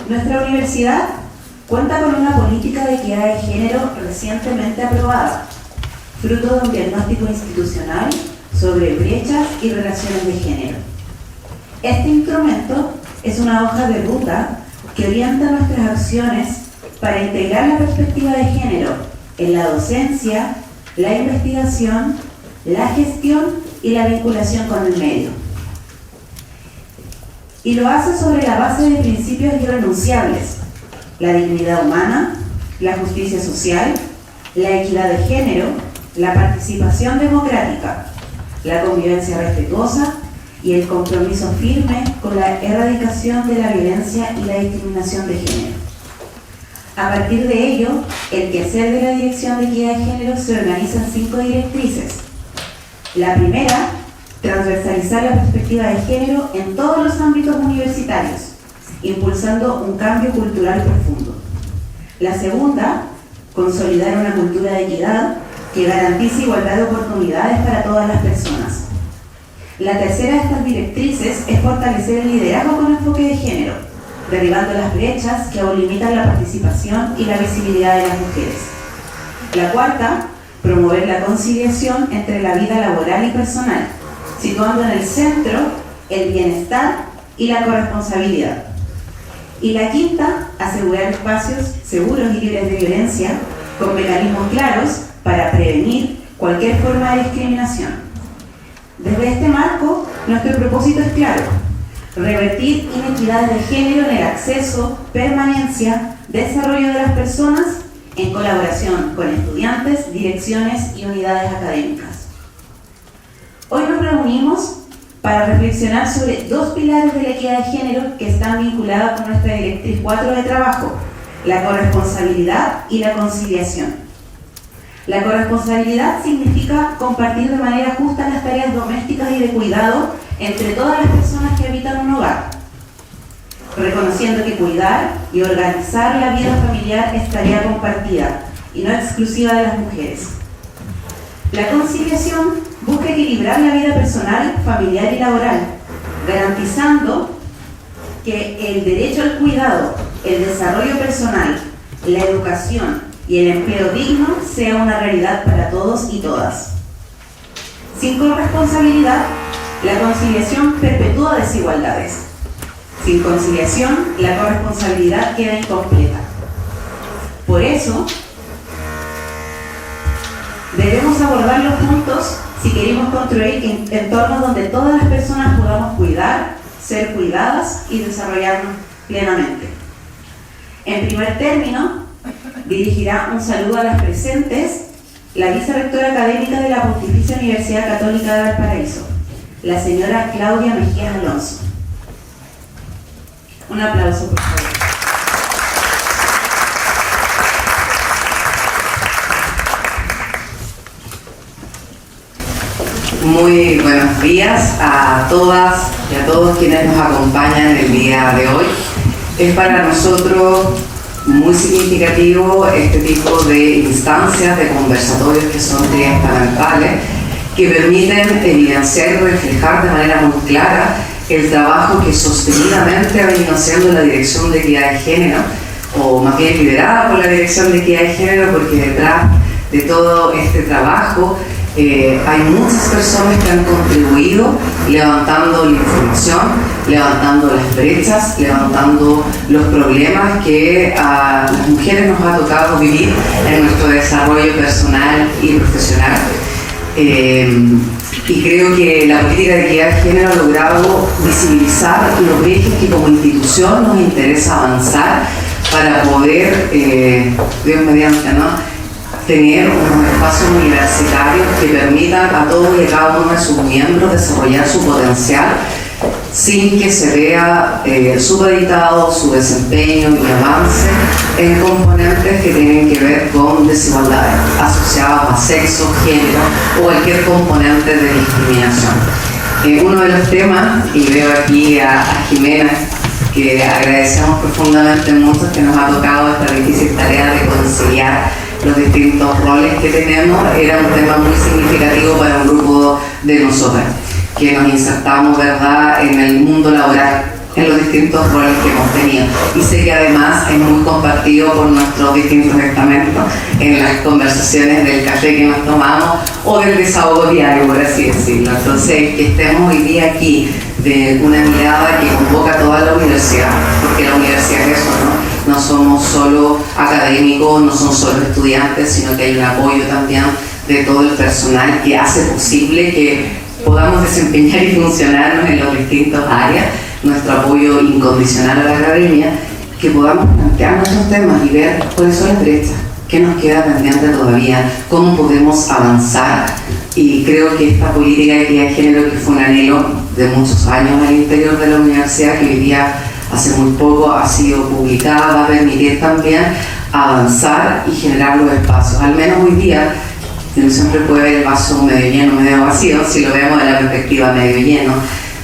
Nuestra universidad cuenta con una política de equidad de género recientemente aprobada, fruto de un diagnóstico institucional sobre brechas y relaciones de género. Este instrumento es una hoja de ruta que orienta nuestras acciones para integrar la perspectiva de género en la docencia, la investigación, la gestión y la vinculación con el medio. Y lo hace sobre la base de principios irrenunciables: la dignidad humana, la justicia social, la equidad de género, la participación democrática, la convivencia respetuosa y el compromiso firme con la erradicación de la violencia y la discriminación de género. A partir de ello, el quehacer de la Dirección de Equidad de Género se organiza en 5 directrices. La primera, transversalizar la perspectiva de género en todos los ámbitos universitarios, impulsando un cambio cultural profundo. La segunda, consolidar una cultura de equidad que garantice igualdad de oportunidades para todas las personas. La tercera de estas directrices es fortalecer el liderazgo con enfoque de género, derribando las brechas que aún limitan la participación y la visibilidad de las mujeres. La cuarta, promover la conciliación entre la vida laboral y personal, situando en el centro el bienestar y la corresponsabilidad. Y la quinta, asegurar espacios seguros y libres de violencia, con mecanismos claros para prevenir cualquier forma de discriminación. Desde este marco, nuestro propósito es claro: revertir inequidades de género en el acceso, permanencia, desarrollo de las personas, en colaboración con estudiantes, direcciones y unidades académicas. Hoy nos reunimos para reflexionar sobre 2 pilares de la equidad de género que están vinculados con nuestra directriz 4 de trabajo: la corresponsabilidad y la conciliación. La corresponsabilidad significa compartir de manera justa las tareas domésticas y de cuidado entre todas las personas que habitan un hogar, reconociendo que cuidar y organizar la vida familiar es tarea compartida y no exclusiva de las mujeres. La conciliación busca equilibrar la vida personal, familiar y laboral, garantizando que el derecho al cuidado, el desarrollo personal, la educación y el empleo digno sea una realidad para todos y todas. Sin corresponsabilidad, la conciliación perpetúa desigualdades. Sin conciliación, la corresponsabilidad queda incompleta. Por eso, debemos abordarlos juntos si queremos construir entornos donde todas las personas podamos cuidar, ser cuidadas y desarrollarnos plenamente. En primer término, dirigirá un saludo a las presentes la vicerrectora académica de la Pontificia Universidad Católica de Valparaíso, la señora Claudia Mejías Alonso. Un aplauso, por favor. Muy buenos días a todas y a todos quienes nos acompañan el día de hoy. Es para nosotros muy significativo este tipo de instancias, de conversatorios que son transparentales, que permiten evidenciar y reflejar de manera muy clara el trabajo que sostenidamente ha venido haciendo la Dirección de Equidad de Género, o más bien liderada por la Dirección de Equidad de Género, porque detrás de todo este trabajo hay muchas personas que han contribuido levantando la información, levantando las brechas, levantando los problemas que a las mujeres nos ha tocado vivir en nuestro desarrollo personal y profesional. Y creo que la política de equidad de género ha logrado visibilizar los ejes que como institución nos interesa avanzar para poder, Dios mediante, ¿no?, tener unos espacios universitarios que permitan a todos y cada uno de sus miembros desarrollar su potencial sin que se vea supeditado su desempeño y avance en componentes que tienen que ver con desigualdades asociadas a sexo, género o cualquier componente de discriminación. Uno de los temas, y veo aquí a Jimena, que agradecemos profundamente mucho, que nos ha tocado esta difícil tarea de conciliar los distintos roles que tenemos, era un tema muy significativo para un grupo de nosotras, que nos insertamos, ¿verdad?, en el mundo laboral en los distintos roles que hemos tenido. Y sé que además es muy compartido por nuestros distintos estamentos en las conversaciones del café que nos tomamos o del desahogo diario, por así decirlo. Entonces, que estemos hoy día aquí de una mirada que convoca a toda la universidad, porque la universidad es eso, ¿no? No somos solo académicos, no son solo estudiantes, sino que hay un apoyo también de todo el personal que hace posible que podamos desempeñar y funcionarnos en las distintas áreas, nuestro apoyo incondicional a la academia, que podamos plantear nuestros temas y ver cuáles son las brechas, qué nos queda pendiente todavía, cómo podemos avanzar. Y creo que esta política de equidad de género, que fue un anhelo de muchos años al interior de la universidad, que hoy día hace muy poco ha sido publicada, va a permitir también avanzar y generar los espacios. Al menos hoy día, uno siempre puede ver el vaso medio lleno, medio vacío. Si lo vemos de la perspectiva medio lleno,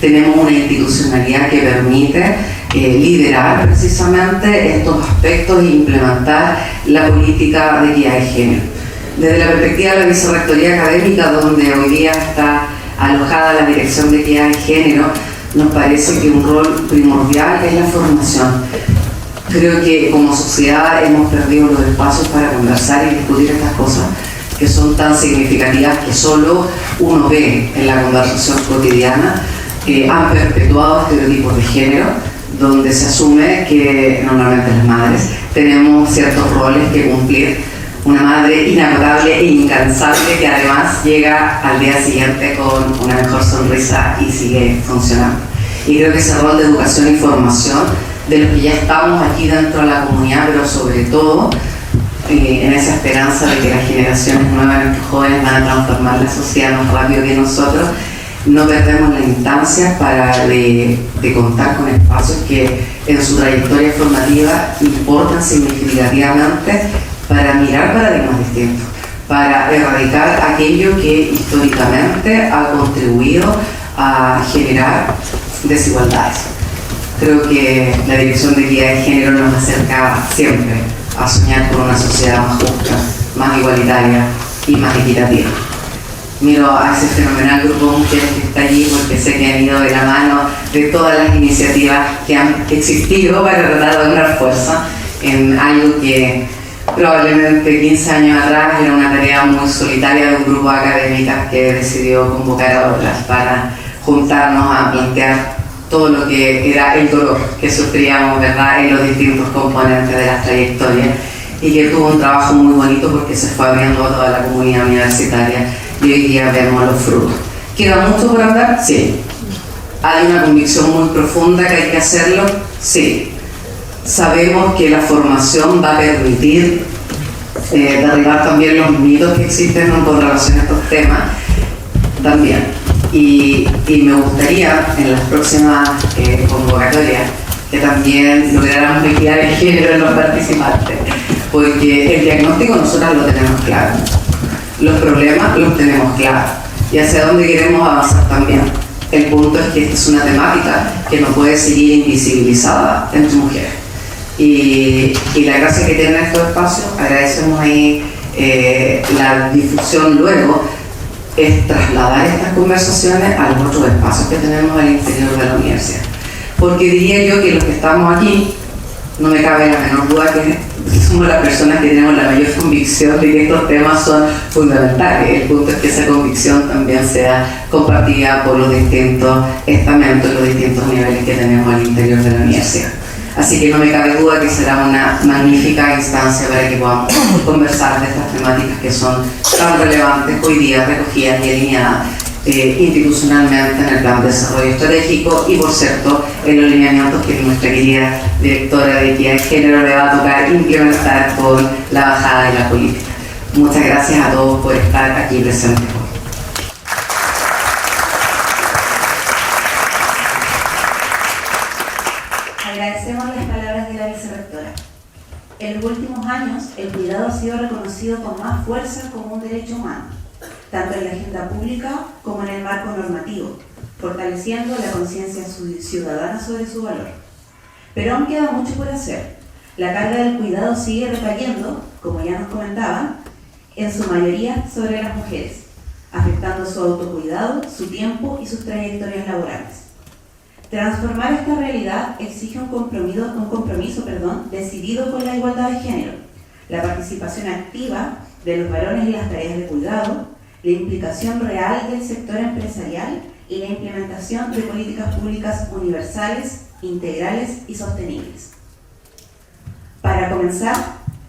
tenemos una institucionalidad que permite liderar precisamente estos aspectos e implementar la política de equidad de género. Desde la perspectiva de la Vicerrectoría Académica, donde hoy día está alojada la Dirección de Equidad de Género, nos parece que un rol primordial es la formación. Creo que como sociedad hemos perdido los espacios para conversar y discutir estas cosas que son tan significativas que solo uno ve en la conversación cotidiana. Han perpetuado estereotipos de género, donde se asume que normalmente las madres tenemos ciertos roles que cumplir. Una madre inagotable e incansable que además llega al día siguiente con una mejor sonrisa y sigue funcionando. Y creo que ese rol de educación y formación de los que ya estamos aquí dentro de la comunidad, pero sobre todo en esa esperanza de que las generaciones nuevas, nuestros jóvenes, van a transformar la sociedad más rápido que nosotros, no perdemos la instancia de contar con espacios que en su trayectoria formativa importan significativamente para mirar paradigmas distintos, para erradicar aquello que históricamente ha contribuido a generar desigualdades. Creo que la Dirección de Equidad de Género nos acerca siempre a soñar con una sociedad más justa, más igualitaria y más equitativa. Miro a ese fenomenal grupo de mujeres que está allí porque sé que han ido de la mano de todas las iniciativas que han existido para tratar de dar fuerza en algo que probablemente 15 años atrás era una tarea muy solitaria de un grupo de académicas que decidió convocar a otras para juntarnos a plantear todo lo que era el dolor que sufríamos, ¿verdad?, en los distintos componentes de las trayectorias, y que tuvo un trabajo muy bonito porque se fue abriendo a toda la comunidad universitaria y hoy día vemos los frutos. ¿Queda mucho por andar? Sí. ¿Hay una convicción muy profunda que hay que hacerlo? Sí. Sabemos que la formación va a permitir derribar también los mitos que existen con relación a estos temas también. Y me gustaría en las próximas convocatorias que también lográramos equidad de género en los participantes, porque el diagnóstico nosotros lo tenemos claro, los problemas los tenemos claros y hacia dónde queremos avanzar también. El punto es que esta es una temática que no puede seguir invisibilizada entre mujeres. Y la gracia que tienen estos espacios, agradecemos ahí la difusión luego, es trasladar estas conversaciones a los otros espacios que tenemos al interior de la universidad. Porque diría yo que los que estamos aquí, no me cabe la menor duda que somos las personas que tenemos la mayor convicción de que estos temas son fundamentales. El punto es que esa convicción también sea compartida por los distintos estamentos, los distintos niveles que tenemos al interior de la universidad. Así que no me cabe duda que será una magnífica instancia para que podamos conversar de estas temáticas que son tan relevantes hoy día, recogidas y alineadas institucionalmente en el Plan de Desarrollo Estratégico y, por cierto, en los lineamientos que nuestra querida directora de Equidad de Género le va a tocar implementar con la bajada de la política. Muchas gracias a todos por estar aquí presentes hoy. Agradecemos las palabras de la vicerrectora. En los últimos años, el cuidado ha sido reconocido con más fuerza como un derecho humano, tanto en la agenda pública como en el marco normativo, fortaleciendo la conciencia ciudadana sobre su valor. Pero aún queda mucho por hacer. La carga del cuidado sigue recayendo, como ya nos comentaban, en su mayoría sobre las mujeres, afectando su autocuidado, su tiempo y sus trayectorias laborales. Transformar esta realidad exige un compromiso decidido con la igualdad de género, la participación activa de los varones en las tareas de cuidado, la implicación real del sector empresarial y la implementación de políticas públicas universales, integrales y sostenibles. Para comenzar,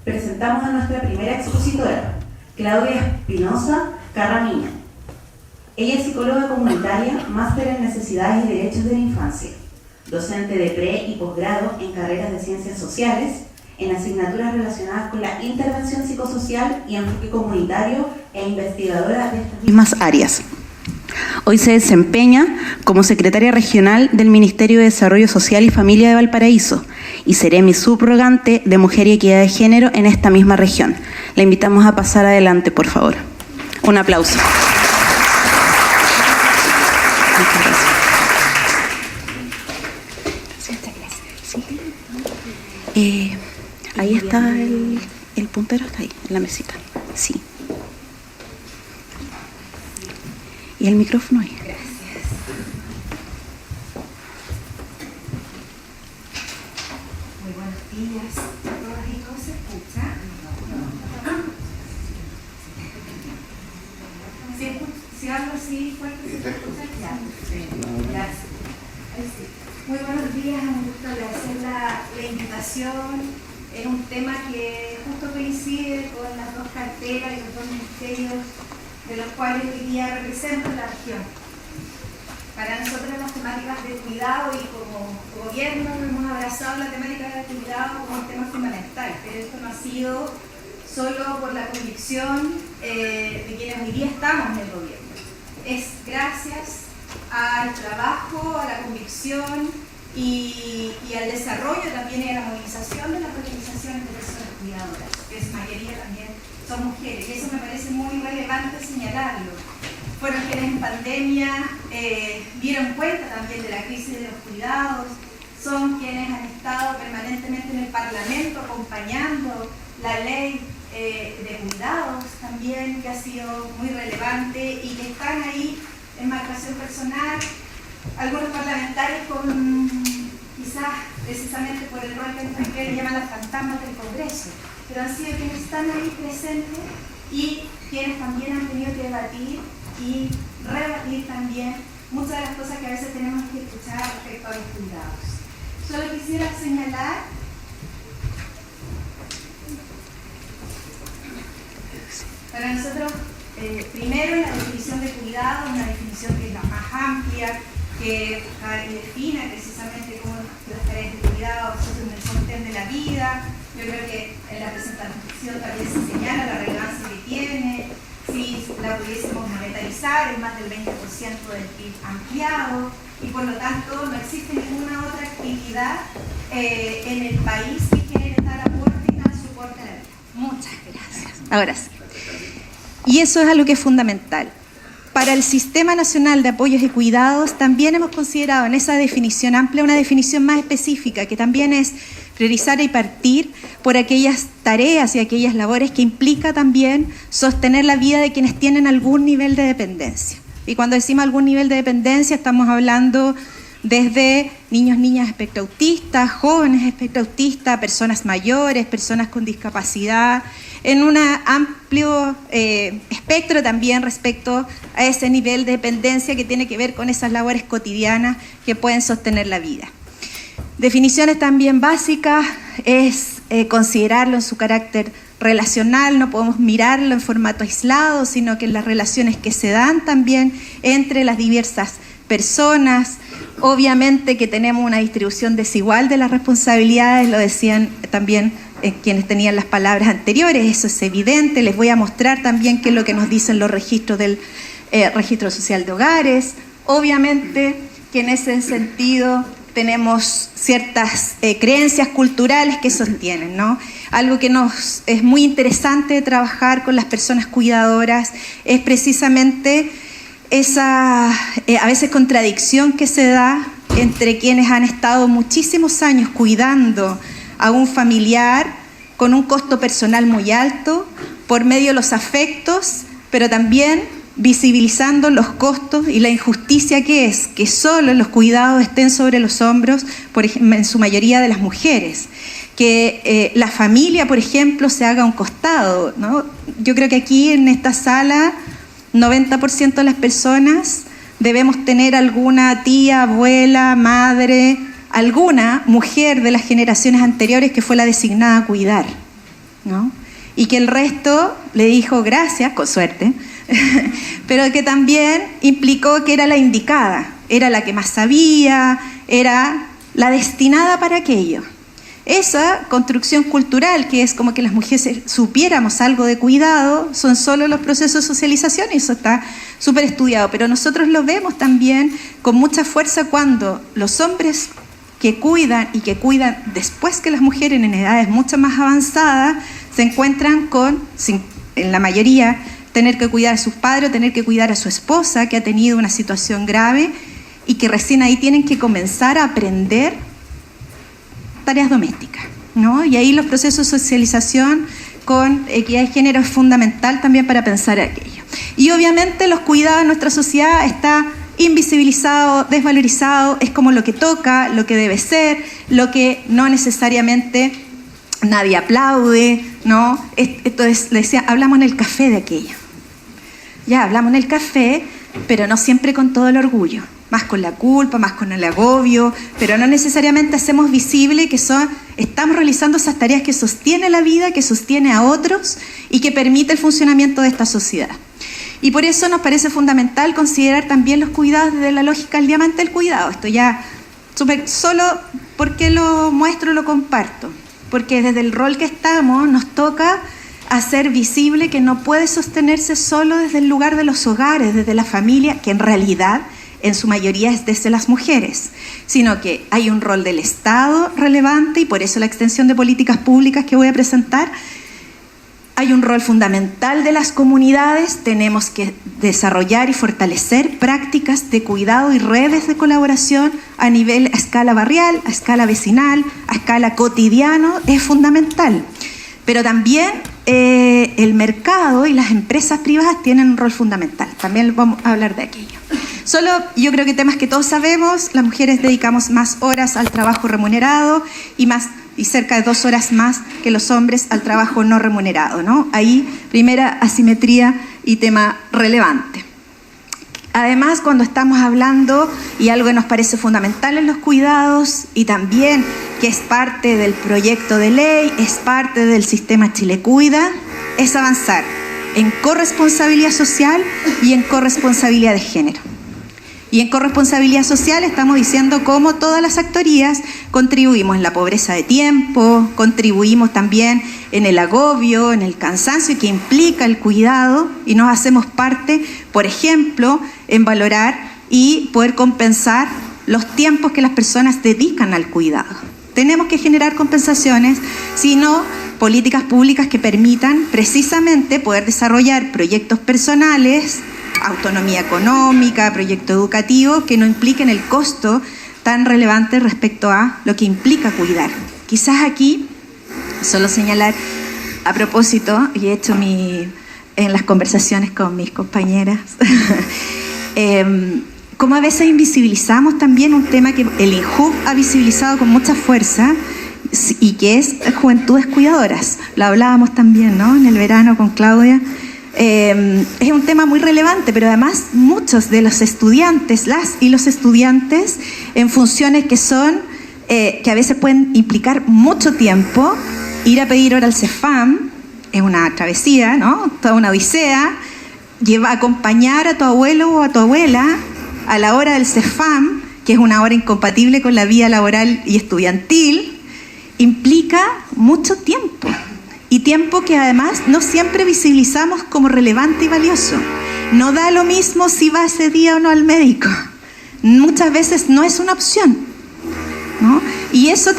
presentamos a nuestra primera expositora, Claudia Espinosa Carramiña. Ella es psicóloga comunitaria, máster en necesidades y derechos de la infancia, docente de pre y posgrado en carreras de ciencias sociales, en asignaturas relacionadas con la intervención psicosocial y enfoque comunitario e investigadora de estas mismas áreas. Hoy se desempeña como secretaria regional del Ministerio de Desarrollo Social y Familia de Valparaíso y seremi subrogante de Mujer y Equidad de Género en esta misma región. La invitamos a pasar adelante, por favor. Un aplauso. Ahí está el puntero, está ahí, en la mesita. Sí. Y el micrófono ahí. Gracias. Muy buenos días a todas y todos. ¿Se escucha? Si hablo así fuerte, ¿se escucha? Ya. Gracias. Muy buenos días, un gusto agradecer la invitación. Es un tema que justo coincide con las dos carteras y los dos ministerios de los cuales hoy día represento la región. Para nosotros las temáticas de cuidado y como gobierno hemos abrazado la temática de cuidado como un tema fundamental, pero esto no ha sido solo por la convicción de quienes hoy día estamos en el gobierno. Es gracias al trabajo, a la convicción y al desarrollo también y a la movilización de las organizaciones de personas cuidadoras, que en su mayoría también son mujeres, y eso me parece muy relevante señalarlo. Fueron quienes en pandemia dieron cuenta también de la crisis de los cuidados, son quienes han estado permanentemente en el Parlamento acompañando la ley de cuidados también, que ha sido muy relevante y que están ahí en marcación personal. Algunos parlamentarios quizás precisamente por el rol que le llaman las fantasmas del Congreso, pero han sido quienes están ahí presentes y quienes también han tenido que debatir y rebatir también muchas de las cosas que a veces tenemos que escuchar respecto a los cuidados. Solo quisiera señalar para nosotros, primero, la definición de cuidado, una definición que es la más amplia, que define precisamente cómo las tareas de cuidado son el sostén de la vida. Yo creo que en la presentación también se señala la relevancia que tiene. Si la pudiésemos monetarizar, es más del 20% del PIB ampliado, y por lo tanto no existe ninguna otra actividad en el país que genere tal aporte y tal soporte a la vida. Muchas gracias. Ahora sí. Y eso es algo que es fundamental. Para el Sistema Nacional de Apoyos y Cuidados también hemos considerado en esa definición amplia una definición más específica, que también es priorizar y partir por aquellas tareas y aquellas labores que implica también sostener la vida de quienes tienen algún nivel de dependencia. Y cuando decimos algún nivel de dependencia estamos hablando desde niños, niñas espectroautistas, jóvenes espectroautistas, personas mayores, personas con discapacidad, en un amplio espectro también respecto a ese nivel de dependencia que tiene que ver con esas labores cotidianas que pueden sostener la vida. Definiciones también básicas es considerarlo en su carácter relacional, no podemos mirarlo en formato aislado, sino que en las relaciones que se dan también entre las diversas personas. Obviamente que tenemos una distribución desigual de las responsabilidades, lo decían también quienes tenían las palabras anteriores, eso es evidente. Les voy a mostrar también qué es lo que nos dicen los registros del Registro Social de Hogares. Obviamente que en ese sentido tenemos ciertas creencias culturales que sostienen, ¿no? Algo que nos es muy interesante de trabajar con las personas cuidadoras es precisamente esa a veces contradicción que se da entre quienes han estado muchísimos años cuidando a un familiar con un costo personal muy alto por medio de los afectos, pero también visibilizando los costos y la injusticia que es que solo los cuidados estén sobre los hombros, por ejemplo, en su mayoría de las mujeres. Que la familia, por ejemplo, se haga a un costado, ¿no? Yo creo que aquí en esta sala, 90% de las personas debemos tener alguna tía, abuela, madre, alguna mujer de las generaciones anteriores que fue la designada a cuidar, ¿no? Y que el resto le dijo gracias, con suerte, pero que también implicó que era la indicada, era la que más sabía, era la destinada para aquello. Esa construcción cultural, que es como que las mujeres supiéramos algo de cuidado, son solo los procesos de socialización, y eso está súper estudiado, pero nosotros lo vemos también con mucha fuerza cuando los hombres que cuidan y que cuidan después que las mujeres en edades mucho más avanzadas se encuentran con, en la mayoría, tener que cuidar a sus padres, tener que cuidar a su esposa que ha tenido una situación grave y que recién ahí tienen que comenzar a aprender tareas domésticas, ¿no? Y ahí los procesos de socialización con equidad de género es fundamental también para pensar aquello. Y obviamente los cuidados en nuestra sociedad está invisibilizado, desvalorizado, es como lo que toca, lo que debe ser, lo que no necesariamente nadie aplaude, ¿no? Entonces, le decía, hablamos en el café de aquello. Ya, hablamos en el café, pero no siempre con todo el orgullo. Más con la culpa, más con el agobio, pero no necesariamente hacemos visible que estamos realizando esas tareas que sostiene la vida, que sostiene a otros y que permite el funcionamiento de esta sociedad. Y por eso nos parece fundamental considerar también los cuidados desde la lógica del diamante del cuidado. Esto ya, solo porque lo muestro, lo comparto. Porque desde el rol que estamos nos toca hacer visible que no puede sostenerse solo desde el lugar de los hogares, desde la familia, que en realidad en su mayoría es desde las mujeres, sino que hay un rol del Estado relevante y por eso la extensión de políticas públicas que voy a presentar. Hay un rol fundamental de las comunidades, tenemos que desarrollar y fortalecer prácticas de cuidado y redes de colaboración a escala barrial, a escala vecinal, a escala cotidiana, es fundamental. Pero también el mercado y las empresas privadas tienen un rol fundamental, también vamos a hablar de aquello. Solo yo creo que temas que todos sabemos, las mujeres dedicamos más horas al trabajo remunerado y cerca de 2 horas más que los hombres al trabajo no remunerado, ¿no? Ahí, primera asimetría y tema relevante. Además, cuando estamos hablando, y algo que nos parece fundamental en los cuidados, y también que es parte del proyecto de ley, es parte del sistema Chile Cuida, es avanzar en corresponsabilidad social y en corresponsabilidad de género. Y en corresponsabilidad social estamos diciendo cómo todas las actorías contribuimos en la pobreza de tiempo, contribuimos también en el agobio, en el cansancio que implica el cuidado, y nos hacemos parte, por ejemplo, en valorar y poder compensar los tiempos que las personas dedican al cuidado. Tenemos que generar compensaciones, sino políticas públicas que permitan precisamente poder desarrollar proyectos personales, autonomía económica, proyecto educativo, que no impliquen el costo tan relevante respecto a lo que implica cuidar. Quizás aquí, solo señalar a propósito, y he hecho en las conversaciones con mis compañeras, como a veces invisibilizamos también un tema que el INJUV ha visibilizado con mucha fuerza, y que es Juventudes Cuidadoras. Lo hablábamos también, ¿no?, en el verano con Claudia. Es un tema muy relevante, pero además muchos de los estudiantes, las y los estudiantes, en funciones que son, que a veces pueden implicar mucho tiempo, ir a pedir hora al CEFAM, es una travesía, ¿no?, toda una odisea, acompañar a tu abuelo o a tu abuela a la hora del CEFAM, que es una hora incompatible con la vida laboral y estudiantil, implica mucho tiempo. Y tiempo que además no siempre visibilizamos como relevante y valioso. No da lo mismo si va ese día o no al médico. Muchas veces no es una opción, ¿no? Y eso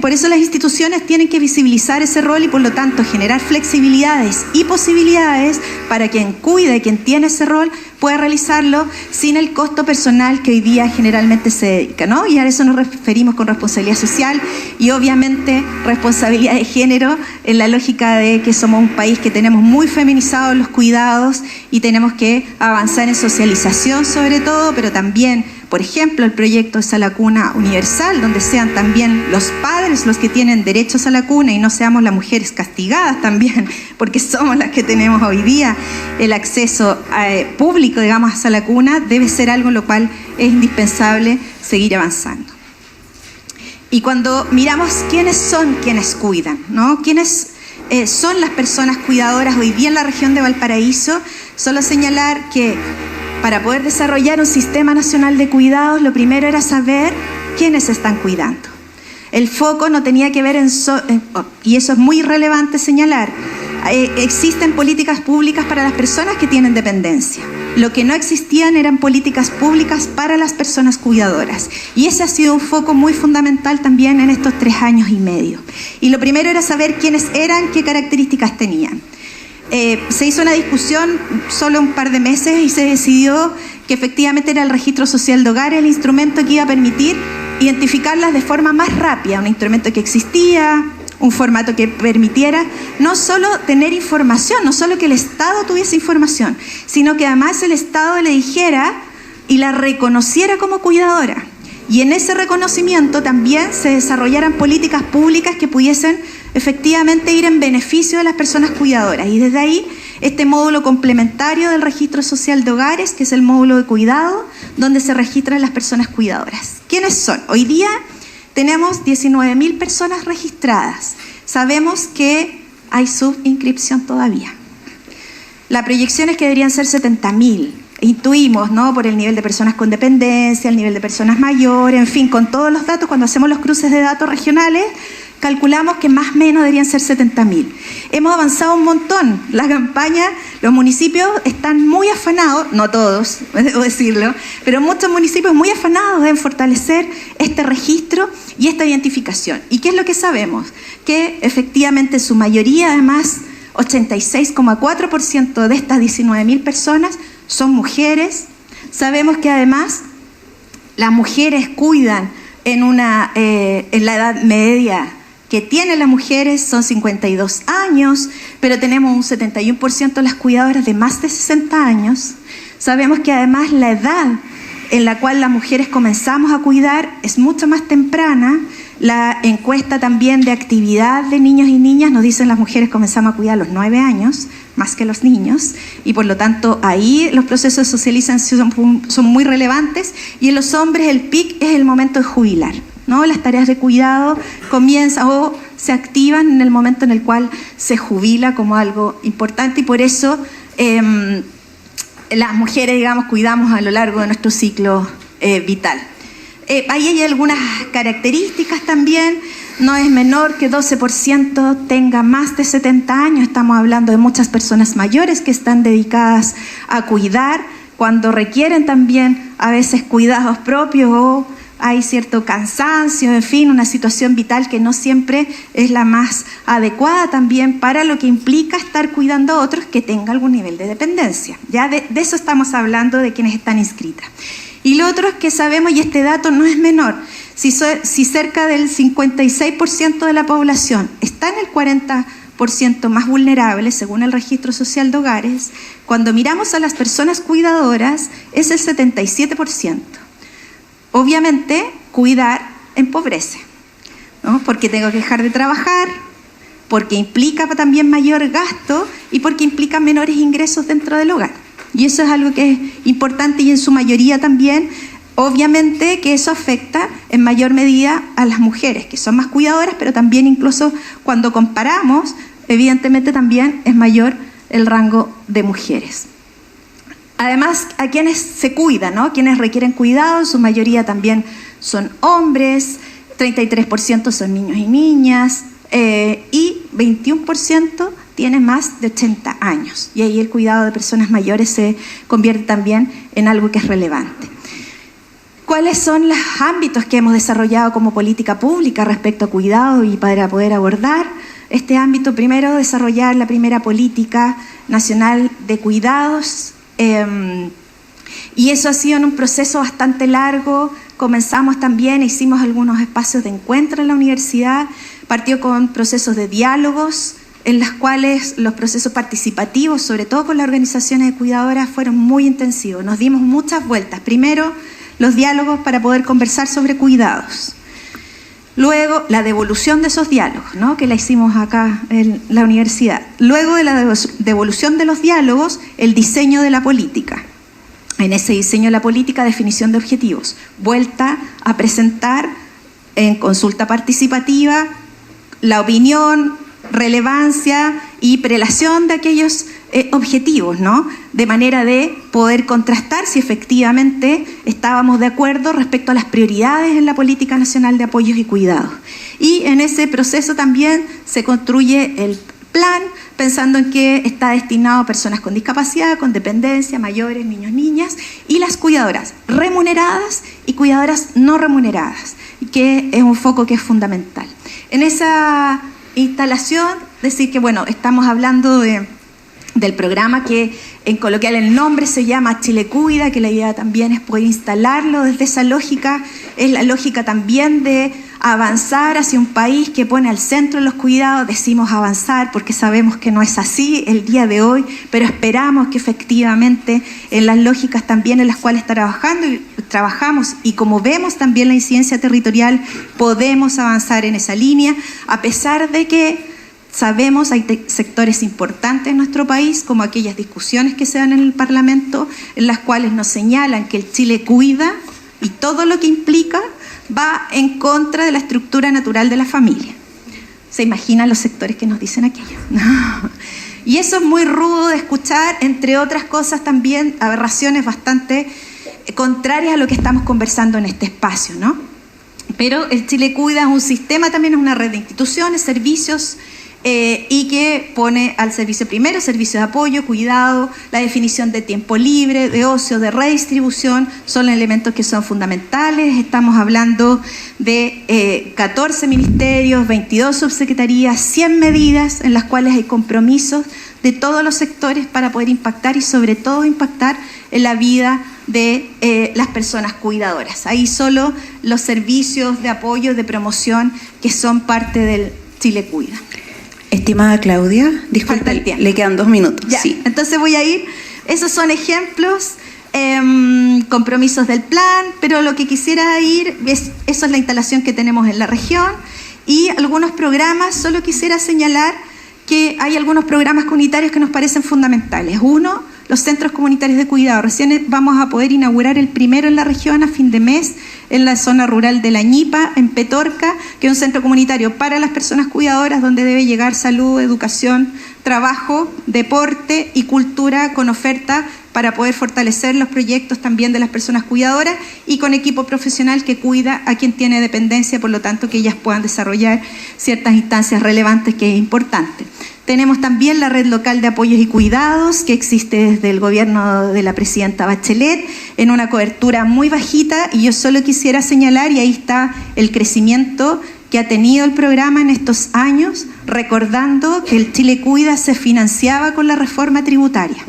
por eso las instituciones tienen que visibilizar ese rol y por lo tanto generar flexibilidades y posibilidades para quien cuide, quien tiene ese rol, pueda realizarlo sin el costo personal que hoy día generalmente se dedica, ¿no? Y a eso nos referimos con responsabilidad social y obviamente responsabilidad de género en la lógica de que somos un país que tenemos muy feminizados los cuidados y tenemos que avanzar en socialización sobre todo, pero también, por ejemplo, el proyecto de Sala Cuna Universal, donde sean también los padres los que tienen derechos a la cuna y no seamos las mujeres castigadas también, porque somos las que tenemos hoy día el acceso público, digamos, a Sala Cuna, debe ser algo en lo cual es indispensable seguir avanzando. Y cuando miramos quiénes son quienes cuidan, ¿no? ¿Quiénes son las personas cuidadoras hoy día en la región de Valparaíso? Solo señalar que para poder desarrollar un sistema nacional de cuidados, lo primero era saber quiénes están cuidando. El foco no tenía que ver y eso es muy relevante señalar, existen políticas públicas para las personas que tienen dependencia. Lo que no existían eran políticas públicas para las personas cuidadoras. Y ese ha sido un foco muy fundamental también en estos 3 años y medio. Y lo primero era saber quiénes eran, qué características tenían. Se hizo una discusión solo un par de meses y se decidió que efectivamente era el registro social de hogar el instrumento que iba a permitir identificarlas de forma más rápida, un instrumento que existía, un formato que permitiera no solo tener información, no solo que el Estado tuviese información, sino que además el Estado le dijera y la reconociera como cuidadora. Y en ese reconocimiento también se desarrollaran políticas públicas que pudiesen efectivamente ir en beneficio de las personas cuidadoras. Y desde ahí, este módulo complementario del registro social de hogares, que es el módulo de cuidado, donde se registran las personas cuidadoras. ¿Quiénes son? Hoy día tenemos 19.000 personas registradas. Sabemos que hay subinscripción todavía. La proyección es que deberían ser 70.000. Intuimos, ¿no? Por el nivel de personas con dependencia, el nivel de personas mayores, en fin, con todos los datos, cuando hacemos los cruces de datos regionales, calculamos que más o menos deberían ser 70.000. Hemos avanzado un montón. La campaña, los municipios están muy afanados, no todos, debo decirlo, pero muchos municipios muy afanados en fortalecer este registro y esta identificación. ¿Y qué es lo que sabemos? Que efectivamente su mayoría, además, 86,4% de estas 19.000 personas son mujeres. Sabemos que además las mujeres cuidan en la edad media que tienen las mujeres son 52 años, pero tenemos un 71% de las cuidadoras de más de 60 años. Sabemos que además la edad en la cual las mujeres comenzamos a cuidar es mucho más temprana. La encuesta también de actividad de niños y niñas nos dicen las mujeres comenzamos a cuidar a los 9 años, más que los niños, y por lo tanto ahí los procesos de socialización son muy relevantes, y en los hombres el pic es el momento de jubilar, ¿no? Las tareas de cuidado comienzan o se activan en el momento en el cual se jubila como algo importante, y por eso las mujeres, digamos, cuidamos a lo largo de nuestro ciclo vital. Ahí hay algunas características también. No es menor que 12% tenga más de 70 años. Estamos hablando de muchas personas mayores que están dedicadas a cuidar, cuando requieren también a veces cuidados propios o hay cierto cansancio, en fin, una situación vital que no siempre es la más adecuada también para lo que implica estar cuidando a otros que tengan algún nivel de dependencia. Ya de eso estamos hablando de quienes están inscritas. Y lo otro es que sabemos, y este dato no es menor, si cerca del 56% de la población está en el 40% más vulnerable, según el registro social de hogares, cuando miramos a las personas cuidadoras es el 77%. Obviamente, cuidar empobrece, ¿no? Porque tengo que dejar de trabajar, porque implica también mayor gasto y porque implica menores ingresos dentro del hogar. Y eso es algo que es importante y en su mayoría también, obviamente que eso afecta en mayor medida a las mujeres, que son más cuidadoras, pero también incluso cuando comparamos, evidentemente también es mayor el rango de mujeres. Además, a quienes se cuidan, ¿no? Quienes requieren cuidado, en su mayoría también son hombres, 33% son niños y niñas, y 21% tiene más de 80 años. Y ahí el cuidado de personas mayores se convierte también en algo que es relevante. ¿Cuáles son los ámbitos que hemos desarrollado como política pública respecto a cuidado y para poder abordar este ámbito? Primero, desarrollar la primera política nacional de cuidados, y eso ha sido en un proceso bastante largo. Comenzamos también, hicimos algunos espacios de encuentro en la universidad, partió con procesos de diálogos, en los cuales los procesos participativos, sobre todo con las organizaciones de cuidadoras, fueron muy intensivos. Nos dimos muchas vueltas. Primero, los diálogos para poder conversar sobre cuidados. Luego, la devolución de esos diálogos, ¿no?, que la hicimos acá en la universidad. Luego de la devolución de los diálogos, el diseño de la política. En ese diseño de la política, definición de objetivos. Vuelta a presentar en consulta participativa la opinión, relevancia y prelación de aquellos objetivos, ¿no?, de manera de poder contrastar si efectivamente estábamos de acuerdo respecto a las prioridades en la Política Nacional de Apoyos y Cuidados. Y en ese proceso también se construye el plan, pensando en que está destinado a personas con discapacidad, con dependencia, mayores, niños, niñas, y las cuidadoras remuneradas y cuidadoras no remuneradas, que es un foco que es fundamental. En esa instalación, decir que, bueno, estamos hablando del programa que en coloquial el nombre se llama Chile Cuida, que la idea también es poder instalarlo desde esa lógica, es la lógica también de avanzar hacia un país que pone al centro los cuidados. Decimos avanzar porque sabemos que no es así el día de hoy, pero esperamos que efectivamente en las lógicas también en las cuales trabajamos y como vemos también la incidencia territorial, podemos avanzar en esa línea, a pesar de que sabemos hay sectores importantes en nuestro país, como aquellas discusiones que se dan en el Parlamento, en las cuales nos señalan que el Chile Cuida y todo lo que implica va en contra de la estructura natural de la familia. ¿Se imaginan los sectores que nos dicen aquello? No. Y eso es muy rudo de escuchar, entre otras cosas también aberraciones bastante contrarias a lo que estamos conversando en este espacio, ¿no? Pero el Chile Cuida es un sistema, también es una red de instituciones, servicios, y que pone al servicio primero, servicios de apoyo, cuidado, la definición de tiempo libre, de ocio, de redistribución, son elementos que son fundamentales. Estamos hablando de 14 ministerios, 22 subsecretarías, 100 medidas en las cuales hay compromisos de todos los sectores para poder impactar y sobre todo impactar en la vida de las personas cuidadoras. Ahí solo los servicios de apoyo, de promoción que son parte del Chile Cuida. Estimada Claudia, disculpe, le quedan 2 minutos. Ya, sí. Entonces voy a ir, esos son ejemplos, compromisos del plan, pero lo que quisiera ir, eso es la instalación que tenemos en la región y algunos programas. Solo quisiera señalar que hay algunos programas comunitarios que nos parecen fundamentales. Uno, los centros comunitarios de cuidado. Recién vamos a poder inaugurar el primero en la región a fin de mes, en la zona rural de La Ñipa, en Petorca, que es un centro comunitario para las personas cuidadoras, donde debe llegar salud, educación, trabajo, deporte y cultura, con oferta para poder fortalecer los proyectos también de las personas cuidadoras y con equipo profesional que cuida a quien tiene dependencia, por lo tanto que ellas puedan desarrollar ciertas instancias relevantes, que es importante. Tenemos también la red local de apoyos y cuidados que existe desde el gobierno de la presidenta Bachelet en una cobertura muy bajita, y yo solo quisiera señalar, y ahí está el crecimiento que ha tenido el programa en estos años, recordando que el Chile Cuida se financiaba con la reforma tributaria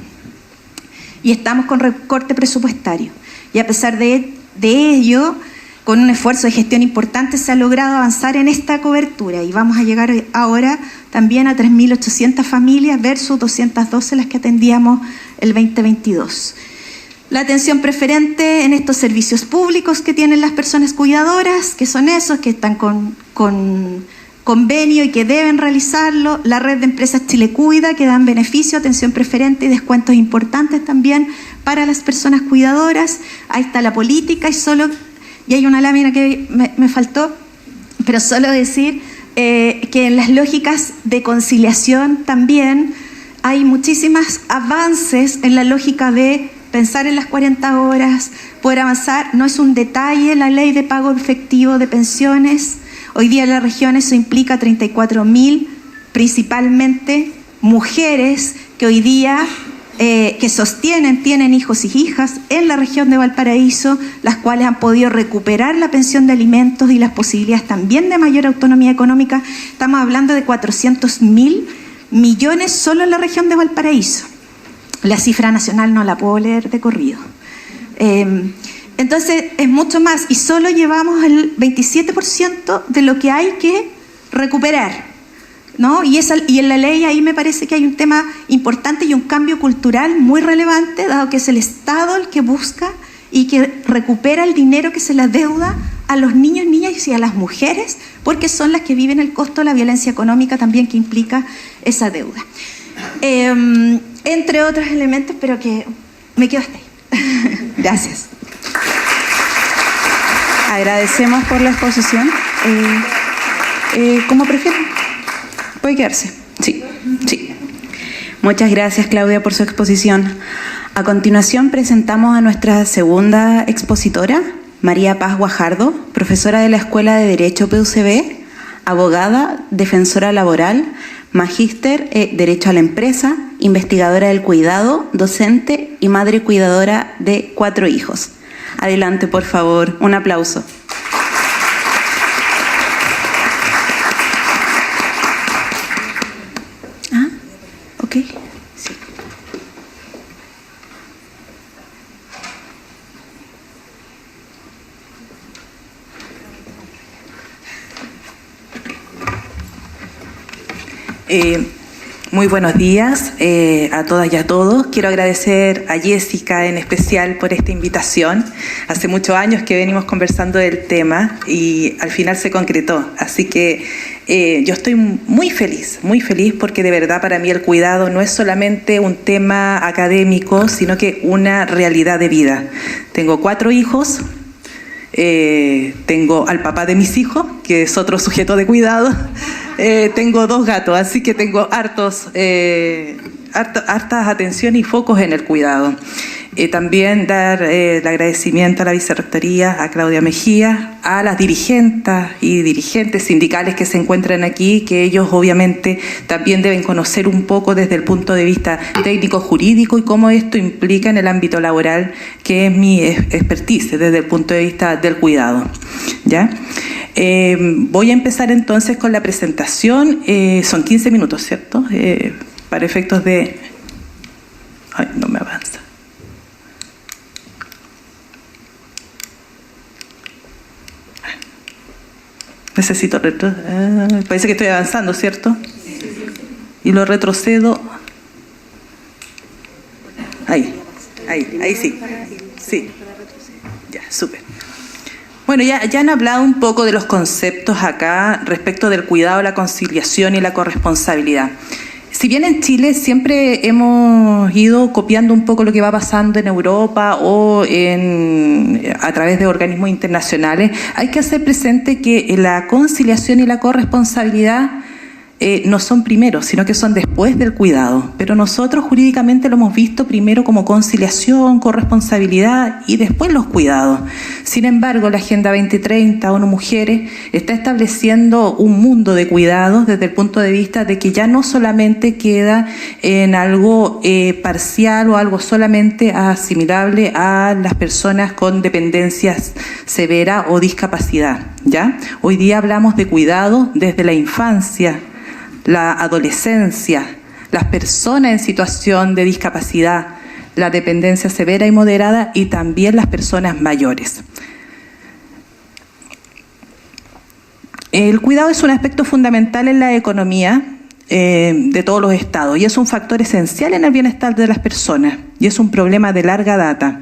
y estamos con recorte presupuestario, y a pesar de ello, con un esfuerzo de gestión importante, se ha logrado avanzar en esta cobertura y vamos a llegar ahora también a 3.800 familias versus 212 las que atendíamos el 2022. La atención preferente en estos servicios públicos que tienen las personas cuidadoras, que son esos que están con convenio y que deben realizarlo. La red de empresas Chile Cuida, que dan beneficio, atención preferente y descuentos importantes también para las personas cuidadoras. Ahí está la política y hay una lámina que me faltó, pero solo decir que en las lógicas de conciliación también hay muchísimos avances en la lógica de pensar en las 40 horas, poder avanzar. No es un detalle la ley de pago efectivo de pensiones. Hoy día en la región eso implica 34.000, principalmente mujeres, que hoy día que sostienen, tienen hijos y hijas en la región de Valparaíso, las cuales han podido recuperar la pensión de alimentos y las posibilidades también de mayor autonomía económica. Estamos hablando de 400.000 millones solo en la región de Valparaíso. La cifra nacional no la puedo leer de corrido. Entonces es mucho más, y solo llevamos el 27% de lo que hay que recuperar, ¿no? Y en la ley ahí me parece que hay un tema importante y un cambio cultural muy relevante, dado que es el Estado el que busca y que recupera el dinero que se le deuda a los niños, niñas y a las mujeres, porque son las que viven el costo de la violencia económica también que implica esa deuda. Entre otros elementos, pero que me quedo hasta ahí. Gracias. Agradecemos por la exposición. ¿Cómo prefieren? ¿Puede quedarse? Sí, sí. Muchas gracias, Claudia, por su exposición. A continuación presentamos a nuestra segunda expositora, María Paz Guajardo, profesora de la Escuela de Derecho PUCB, abogada, defensora laboral, magíster Derecho a la Empresa, investigadora del cuidado, docente y madre cuidadora de 4 hijos. Adelante, por favor. Un aplauso. Ok. Sí. Muy buenos días a todas y a todos. Quiero agradecer a Jessica en especial por esta invitación. Hace muchos años que venimos conversando del tema y al final se concretó. Así que yo estoy muy feliz porque de verdad para mí el cuidado no es solamente un tema académico, sino que una realidad de vida. Tengo 4 hijos. Tengo al papá de mis hijos, que es otro sujeto de cuidado. Tengo 2 gatos, así que tengo hartas atención y focos en el cuidado. También dar el agradecimiento a la Vicerrectoría, a Claudia Mejía, a las dirigentes y dirigentes sindicales que se encuentran aquí, que ellos obviamente también deben conocer un poco desde el punto de vista técnico-jurídico y cómo esto implica en el ámbito laboral, que es mi expertise desde el punto de vista del cuidado. ¿Ya? Voy a empezar entonces con la presentación. Son 15 minutos, ¿cierto? Para efectos de... Ay, no me avanza. Necesito parece que estoy avanzando, ¿cierto? Y lo retrocedo. Ahí sí. Sí. Ya, súper. Bueno, ya han hablado un poco de los conceptos acá respecto del cuidado, la conciliación y la corresponsabilidad. Si bien en Chile siempre hemos ido copiando un poco lo que va pasando en Europa o a través de organismos internacionales, hay que hacer presente que la conciliación y la corresponsabilidad no son primero, sino que son después del cuidado. Pero nosotros jurídicamente lo hemos visto primero como conciliación, corresponsabilidad y después los cuidados. Sin embargo, la Agenda 2030, ONU Mujeres, está estableciendo un mundo de cuidados desde el punto de vista de que ya no solamente queda en algo parcial o algo solamente asimilable a las personas con dependencias severas o discapacidad, ¿ya? Hoy día hablamos de cuidado desde la infancia, la adolescencia, las personas en situación de discapacidad, la dependencia severa y moderada y también las personas mayores. El cuidado es un aspecto fundamental en la economía de todos los estados y es un factor esencial en el bienestar de las personas y es un problema de larga data.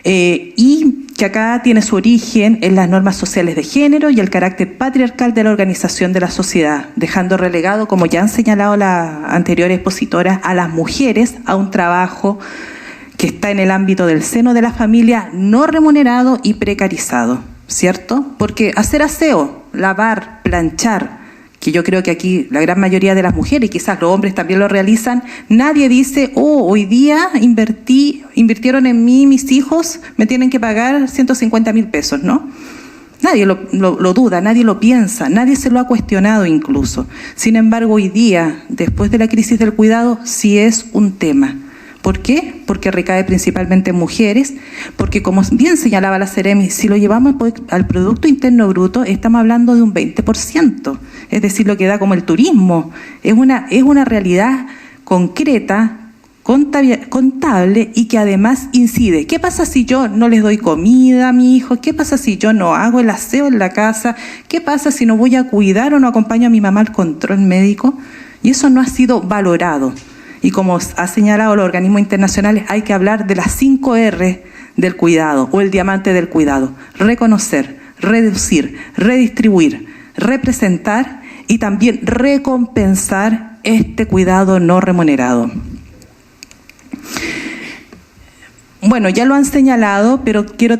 Y que acá tiene su origen en las normas sociales de género y el carácter patriarcal de la organización de la sociedad, dejando relegado, como ya han señalado las anteriores expositoras, a las mujeres a un trabajo que está en el ámbito del seno de la familia no remunerado y precarizado, ¿cierto? Porque hacer aseo, lavar, planchar, que yo creo que aquí la gran mayoría de las mujeres, y quizás los hombres también lo realizan, nadie dice, hoy día invirtieron en mí mis hijos, me tienen que pagar 150.000 pesos, ¿no? Nadie lo duda, nadie lo piensa, nadie se lo ha cuestionado incluso. Sin embargo, hoy día, después de la crisis del cuidado, sí es un tema, ¿Por qué? Porque recae principalmente en mujeres, porque como bien señalaba la Ceremi, si lo llevamos al Producto Interno Bruto, estamos hablando de un 20%, es decir, lo que da como el turismo. Es una realidad concreta, contable y que además incide. ¿Qué pasa si yo no les doy comida a mi hijo? ¿Qué pasa si yo no hago el aseo en la casa? ¿Qué pasa si no voy a cuidar o no acompaño a mi mamá al control médico? Y eso no ha sido valorado. Y como ha señalado los organismos internacionales, hay que hablar de las 5 R del cuidado o el diamante del cuidado. Reconocer, reducir, redistribuir, representar y también recompensar este cuidado no remunerado. Bueno, ya lo han señalado, pero quiero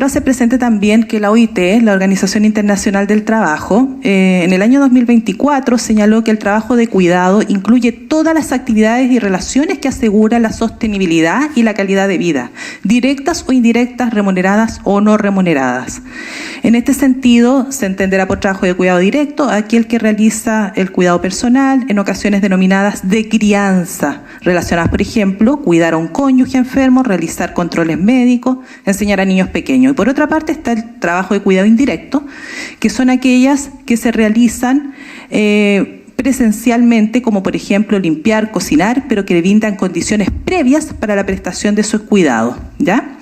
hacer presente también que la OIT, la Organización Internacional del Trabajo, en el año 2024 señaló que el trabajo de cuidado incluye todas las actividades y relaciones que aseguran la sostenibilidad y la calidad de vida, directas o indirectas, remuneradas o no remuneradas. En este sentido, se entenderá por trabajo de cuidado directo aquel que realiza el cuidado personal, en ocasiones denominadas de crianza, relacionadas, por ejemplo, cuidar a un cónyuge enfermo, realizar controles médicos, enseñar a niños pequeños. Y por otra parte está el trabajo de cuidado indirecto, que son aquellas que se realizan presencialmente, como por ejemplo limpiar, cocinar, pero que brindan condiciones previas para la prestación de esos cuidados, ¿ya?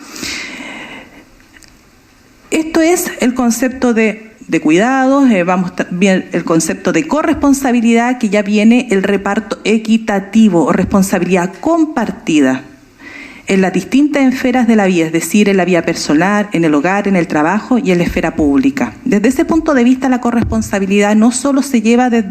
Esto es el concepto de cuidados, vamos bien el concepto de corresponsabilidad, que ya viene el reparto equitativo o responsabilidad compartida en las distintas esferas de la vida, es decir, en la vida personal, en el hogar, en el trabajo y en la esfera pública. Desde ese punto de vista, la corresponsabilidad no solo se lleva de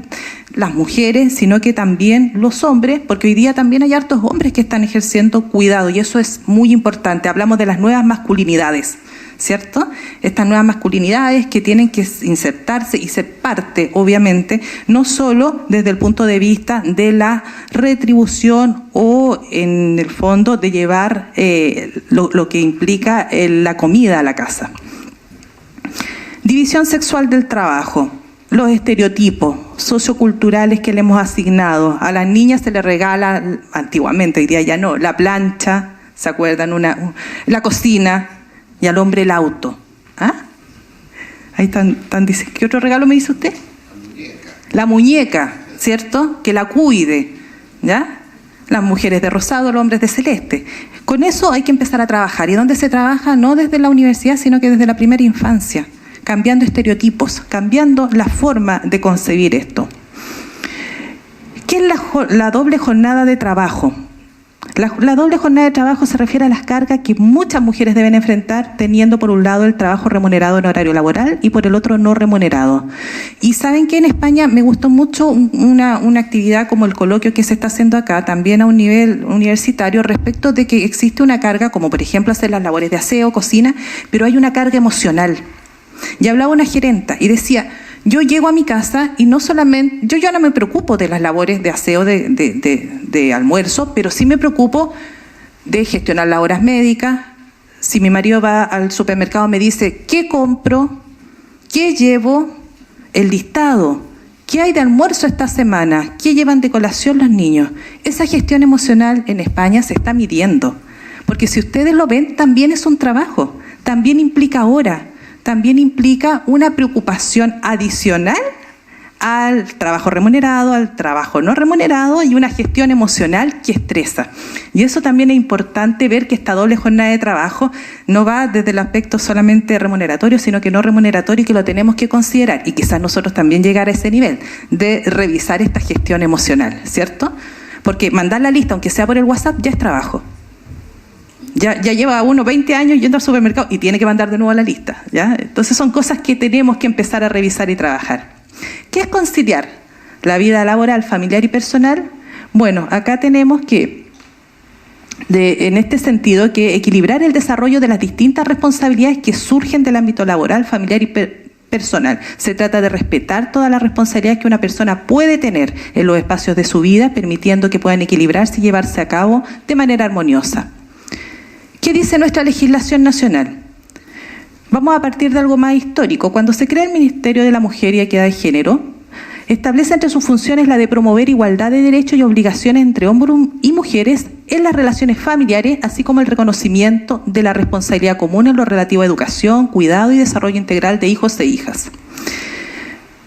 las mujeres, sino que también los hombres, porque hoy día también hay hartos hombres que están ejerciendo cuidado y eso es muy importante. Hablamos de las nuevas masculinidades, ¿cierto? Estas nuevas masculinidades que tienen que insertarse y ser parte, obviamente, no solo desde el punto de vista de la retribución o, en el fondo, de llevar lo que implica la comida a la casa. División sexual del trabajo. Los estereotipos socioculturales que le hemos asignado. A las niñas se les regala, antiguamente, hoy día ya no, la plancha, ¿se acuerdan? La cocina, y al hombre el auto. ¿Ah? Ahí están dicen, ¿qué otro regalo me dice usted? La muñeca, ¿cierto? Que la cuide, ¿ya? Las mujeres de rosado, los hombres de celeste. Con eso hay que empezar a trabajar. ¿Y dónde se trabaja? No desde la universidad, sino que desde la primera infancia, cambiando estereotipos, cambiando la forma de concebir esto. ¿Qué es la doble jornada de trabajo? La doble jornada de trabajo se refiere a las cargas que muchas mujeres deben enfrentar, teniendo por un lado el trabajo remunerado en horario laboral y por el otro no remunerado. Y saben que en España me gustó mucho una actividad como el coloquio que se está haciendo acá, también a un nivel universitario, respecto de que existe una carga, como por ejemplo hacer las labores de aseo, cocina, pero hay una carga emocional. Y hablaba una gerenta y decía, yo llego a mi casa y no solamente, yo ya no me preocupo de las labores de aseo de almuerzo, pero sí me preocupo de gestionar las horas médicas. Si mi marido va al supermercado me dice, ¿qué compro? ¿Qué llevo? El listado. ¿Qué hay de almuerzo esta semana? ¿Qué llevan de colación los niños? Esa gestión emocional en España se está midiendo, porque si ustedes lo ven, también es un trabajo, también implica horas. También implica una preocupación adicional al trabajo remunerado, al trabajo no remunerado y una gestión emocional que estresa. Y eso también es importante ver que esta doble jornada de trabajo no va desde el aspecto solamente remuneratorio, sino que no remuneratorio y que lo tenemos que considerar. Y quizás nosotros también llegar a ese nivel de revisar esta gestión emocional, ¿cierto? Porque mandar la lista, aunque sea por el WhatsApp, ya es trabajo. Ya lleva uno 20 años yendo al supermercado y tiene que mandar de nuevo la lista, ¿ya? Entonces son cosas que tenemos que empezar a revisar y trabajar. ¿Qué es conciliar la vida laboral, familiar y personal? Bueno, acá tenemos que, en este sentido, que equilibrar el desarrollo de las distintas responsabilidades que surgen del ámbito laboral, familiar y personal. Se trata de respetar todas las responsabilidades que una persona puede tener en los espacios de su vida, permitiendo que puedan equilibrarse y llevarse a cabo de manera armoniosa. ¿Qué dice nuestra legislación nacional? Vamos a partir de algo más histórico. Cuando se crea el Ministerio de la Mujer y Equidad de Género, establece entre sus funciones la de promover igualdad de derechos y obligaciones entre hombres y mujeres en las relaciones familiares, así como el reconocimiento de la responsabilidad común en lo relativo a educación, cuidado y desarrollo integral de hijos e hijas.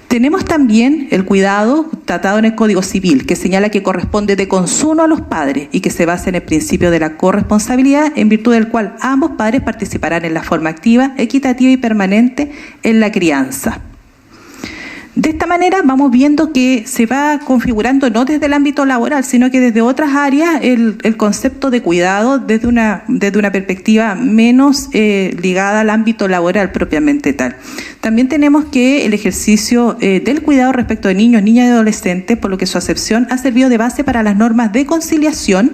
Tenemos también el cuidado tratado en el Código Civil, que señala que corresponde de consumo a los padres y que se basa en el principio de la corresponsabilidad, en virtud del cual ambos padres participarán en la forma activa, equitativa y permanente en la crianza. De esta manera vamos viendo que se va configurando no desde el ámbito laboral, sino que desde otras áreas el concepto de cuidado desde una perspectiva menos ligada al ámbito laboral propiamente tal. También tenemos que el ejercicio del cuidado respecto de niños, niñas y adolescentes, por lo que su acepción ha servido de base para las normas de conciliación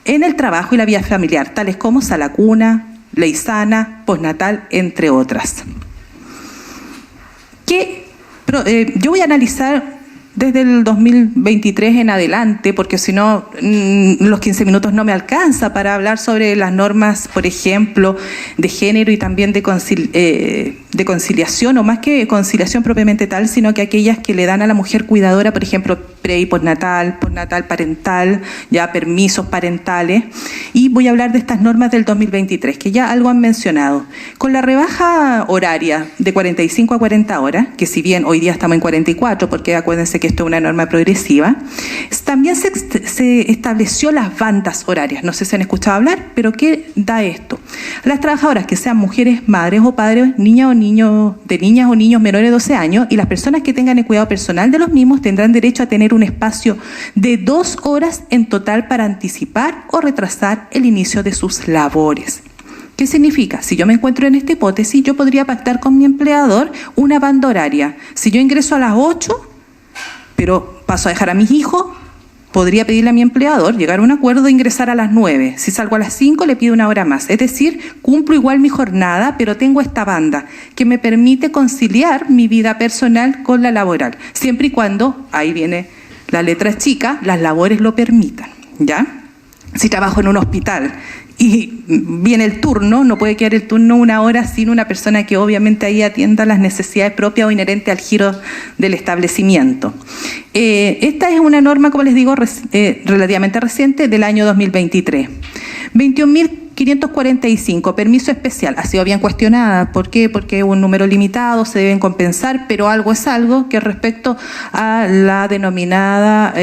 en el trabajo y la vida familiar, tales como sala cuna, ley sana, postnatal, entre otras. Yo voy a analizar desde el 2023 en adelante, porque si no, los 15 minutos no me alcanza para hablar sobre las normas, por ejemplo, de género y también de conciliación, o más que conciliación propiamente tal, sino que aquellas que le dan a la mujer cuidadora, por ejemplo, pre y postnatal, postnatal parental, ya permisos parentales, y voy a hablar de estas normas del 2023, que ya algo han mencionado. Con la rebaja horaria de 45 a 40 horas, que si bien hoy día estamos en 44, porque acuérdense que esto es una norma progresiva, también se estableció las bandas horarias. No sé si han escuchado hablar, pero ¿qué da esto? Las trabajadoras que sean mujeres, madres o padres, niñas o niños menores de 12 años, y las personas que tengan el cuidado personal de los mismos tendrán derecho a tener un espacio de 2 horas en total para anticipar o retrasar el inicio de sus labores. ¿Qué significa? Si yo me encuentro en esta hipótesis, yo podría pactar con mi empleador una banda horaria. Si yo ingreso a las 8, pero paso a dejar a mis hijos, podría pedirle a mi empleador llegar a un acuerdo de ingresar a las 9. Si salgo a las 5, le pido una hora más. Es decir, cumplo igual mi jornada, pero tengo esta banda que me permite conciliar mi vida personal con la laboral, siempre y cuando, ahí viene la letra chica, las labores lo permitan, ¿ya? Si trabajo en un hospital y viene el turno, no puede quedar el turno una hora sin una persona que obviamente ahí atienda las necesidades propias o inherentes al giro del establecimiento. Esta es una norma, como les digo, relativamente reciente, del año 2023. 21.545, permiso especial, ha sido bien cuestionada. ¿Por qué? Porque es un número limitado, se deben compensar, pero algo es algo que respecto a la denominada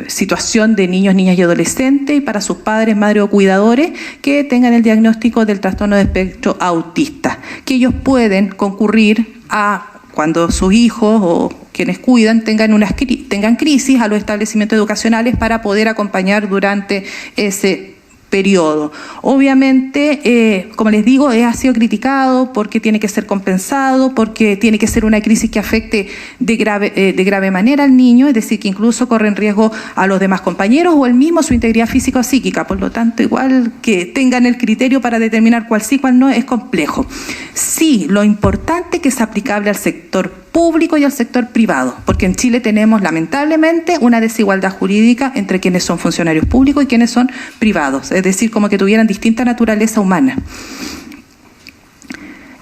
situación de niños, niñas y adolescentes, y para sus padres, madres o cuidadores que tengan el diagnóstico del trastorno de espectro autista, que ellos pueden concurrir a cuando sus hijos o quienes cuidan tengan crisis a los establecimientos educacionales para poder acompañar durante ese periodo. Obviamente, como les digo, ha sido criticado porque tiene que ser compensado, porque tiene que ser una crisis que afecte de grave manera al niño, es decir, que incluso corre en riesgo a los demás compañeros o él mismo, su integridad física o psíquica. Por lo tanto, igual que tengan el criterio para determinar cuál sí, cuál no, es complejo. Sí, lo importante es que es aplicable al sector público y al sector privado, porque en Chile tenemos lamentablemente una desigualdad jurídica entre quienes son funcionarios públicos y quienes son privados, es decir, como que tuvieran distinta naturaleza humana.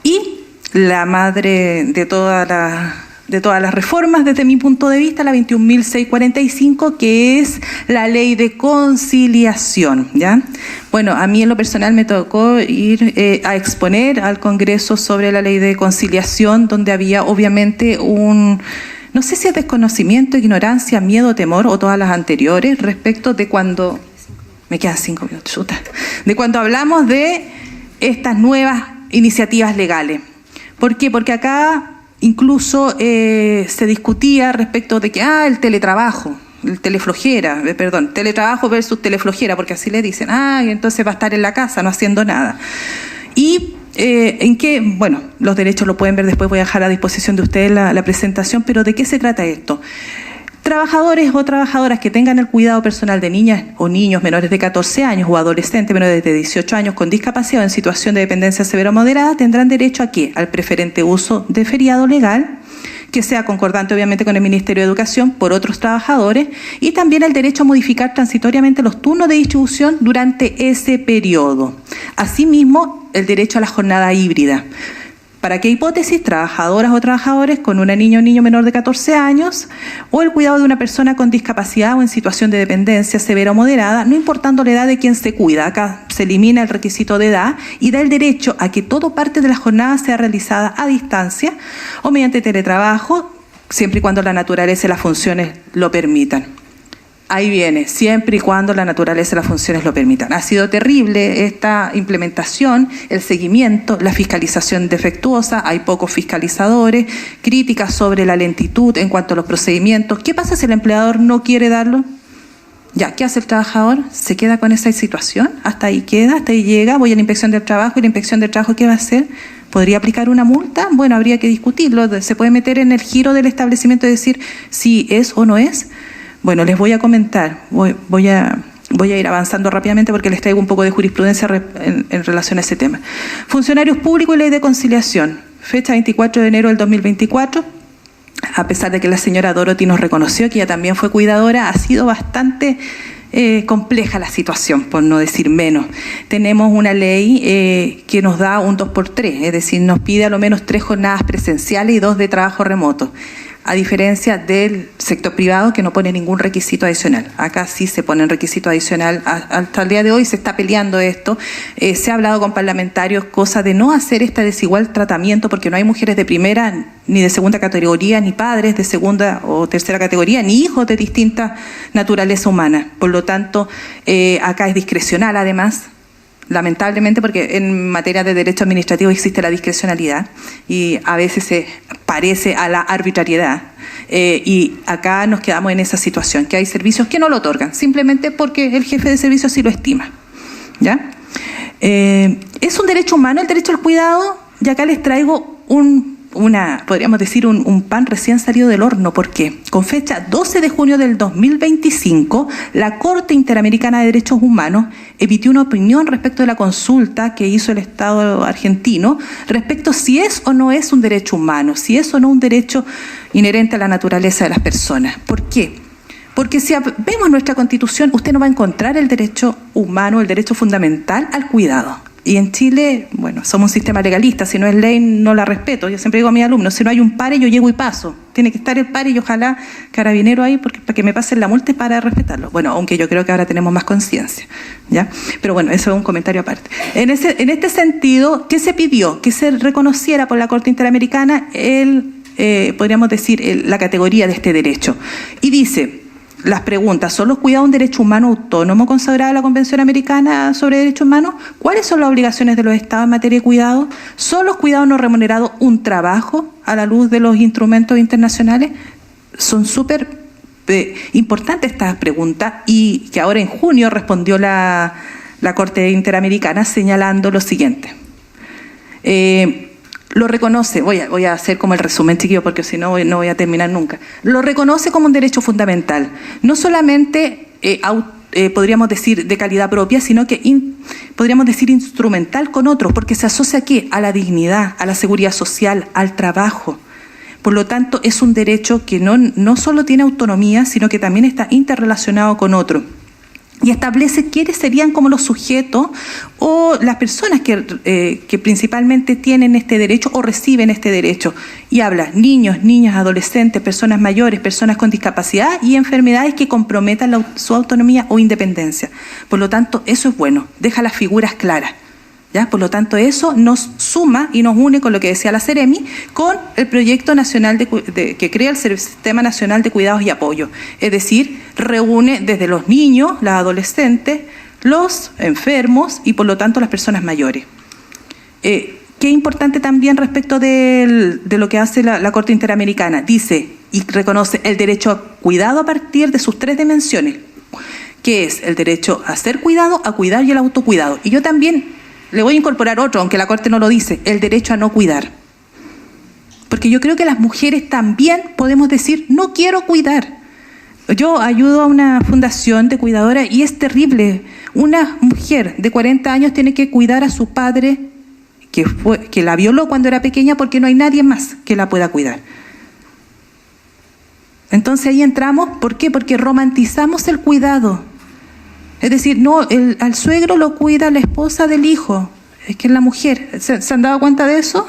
Y la madre de todas las reformas, desde mi punto de vista, la 21.645, que es la ley de conciliación, ¿ya? Bueno, a mí en lo personal me tocó ir a exponer al Congreso sobre la ley de conciliación, donde había obviamente no sé si es desconocimiento, ignorancia, miedo, temor o todas las anteriores respecto de cuando, me quedan 5 minutos, chuta, de cuando hablamos de estas nuevas iniciativas legales. ¿Por qué? Porque acá incluso se discutía respecto de que, el teletrabajo, teletrabajo versus teleflojera, porque así le dicen, y entonces va a estar en la casa no haciendo nada. Y en qué, bueno, los derechos lo pueden ver después, voy a dejar a disposición de ustedes la presentación, pero ¿de qué se trata esto? Trabajadores o trabajadoras que tengan el cuidado personal de niñas o niños menores de 14 años o adolescentes menores de 18 años con discapacidad o en situación de dependencia severa o moderada tendrán derecho a ¿qué? Al preferente uso de feriado legal, que sea concordante obviamente con el Ministerio de Educación por otros trabajadores, y también el derecho a modificar transitoriamente los turnos de distribución durante ese periodo. Asimismo, el derecho a la jornada híbrida. ¿Para qué hipótesis? Trabajadoras o trabajadores con una niña o niño menor de 14 años o el cuidado de una persona con discapacidad o en situación de dependencia severa o moderada, no importando la edad de quien se cuida. Acá se elimina el requisito de edad y da el derecho a que toda parte de la jornada sea realizada a distancia o mediante teletrabajo, siempre y cuando la naturaleza y las funciones lo permitan. Ahí viene, siempre y cuando la naturaleza y las funciones lo permitan. Ha sido terrible esta implementación, el seguimiento, la fiscalización defectuosa, hay pocos fiscalizadores, críticas sobre la lentitud en cuanto a los procedimientos. ¿Qué pasa si el empleador no quiere darlo? Ya, ¿qué hace el trabajador? ¿Se queda con esa situación? Hasta ahí queda, hasta ahí llega, voy a la inspección del trabajo y la inspección del trabajo, ¿qué va a hacer? ¿Podría aplicar una multa? Bueno, habría que discutirlo, se puede meter en el giro del establecimiento y decir si es o no es. Bueno, les voy a comentar, voy a ir avanzando rápidamente porque les traigo un poco de jurisprudencia en relación a ese tema. Funcionarios públicos y ley de conciliación, fecha 24 de enero del 2024, a pesar de que la señora Dorothy nos reconoció que ella también fue cuidadora, ha sido bastante compleja la situación, por no decir menos. Tenemos una ley que nos da un 2x3, es decir, nos pide a lo menos 3 jornadas presenciales y 2 de trabajo remoto, a diferencia del sector privado que no pone ningún requisito adicional. Acá sí se pone un requisito adicional. Hasta el día de hoy se está peleando esto. Se ha hablado con parlamentarios, cosa de no hacer este desigual tratamiento, porque no hay mujeres de primera ni de segunda categoría, ni padres de segunda o tercera categoría, ni hijos de distinta naturaleza humana. Por lo tanto, acá es discrecional además, lamentablemente, porque en materia de derecho administrativo existe la discrecionalidad y a veces se parece a la arbitrariedad. Y acá nos quedamos en esa situación, que hay servicios que no lo otorgan, simplemente porque el jefe de servicio así lo estima. ¿Ya? Es un derecho humano el derecho al cuidado, y acá les traigo podríamos decir, un pan recién salido del horno, porque con fecha 12 de junio del 2025, la Corte Interamericana de Derechos Humanos emitió una opinión respecto de la consulta que hizo el Estado argentino respecto si es o no es un derecho humano, si es o no un derecho inherente a la naturaleza de las personas. ¿Por qué? Porque si vemos nuestra Constitución, usted no va a encontrar el derecho humano, el derecho fundamental al cuidado. Y en Chile, bueno, somos un sistema legalista, si no es ley no la respeto. Yo siempre digo a mis alumnos, si no hay un pare yo llego y paso. Tiene que estar el pare y ojalá carabinero ahí para que me pasen la multa y para respetarlo. Bueno, aunque yo creo que ahora tenemos más conciencia, ¿ya? Pero bueno, eso es un comentario aparte. En este sentido, ¿qué se pidió? Que se reconociera por la Corte Interamericana podríamos decir, la categoría de este derecho. Y dice... Las preguntas, ¿son los cuidados un derecho humano autónomo consagrado en la Convención Americana sobre Derechos Humanos? ¿Cuáles son las obligaciones de los Estados en materia de cuidado? ¿Son los cuidados no remunerados un trabajo a la luz de los instrumentos internacionales? Son súper importantes estas preguntas y que ahora en junio respondió la Corte Interamericana señalando lo siguiente. Lo reconoce, voy a hacer como el resumen, chiquillo, porque si no, no voy a terminar nunca. Lo reconoce como un derecho fundamental, no solamente, podríamos decir, de calidad propia, sino que podríamos decir instrumental con otros, porque se asocia aquí a la dignidad, a la seguridad social, al trabajo. Por lo tanto, es un derecho que no solo tiene autonomía, sino que también está interrelacionado con otro. Y establece quiénes serían como los sujetos o las personas que principalmente tienen este derecho o reciben este derecho. Y habla niños, niñas, adolescentes, personas mayores, personas con discapacidad y enfermedades que comprometan su autonomía o independencia. Por lo tanto, eso es bueno, deja las figuras claras. ¿Ya? Por lo tanto, eso nos suma y nos une con lo que decía la Ceremi, con el proyecto nacional que crea el Sistema Nacional de Cuidados y Apoyo. Es decir, reúne desde los niños, los adolescentes, los enfermos y por lo tanto las personas mayores. Qué importante también respecto de lo que hace la Corte Interamericana. Dice y reconoce el derecho a cuidado a partir de sus 3 dimensiones, que es el derecho a ser cuidado, a cuidar y el autocuidado. Y yo también le voy a incorporar otro, aunque la Corte no lo dice, el derecho a no cuidar. Porque yo creo que las mujeres también podemos decir, no quiero cuidar. Yo ayudo a una fundación de cuidadoras y es terrible. Una mujer de 40 años tiene que cuidar a su padre que la violó cuando era pequeña porque no hay nadie más que la pueda cuidar. Entonces ahí entramos, ¿por qué? Porque romantizamos el cuidado. Es decir, no, al suegro lo cuida la esposa del hijo. es que es la mujer. ¿Se han dado cuenta de eso?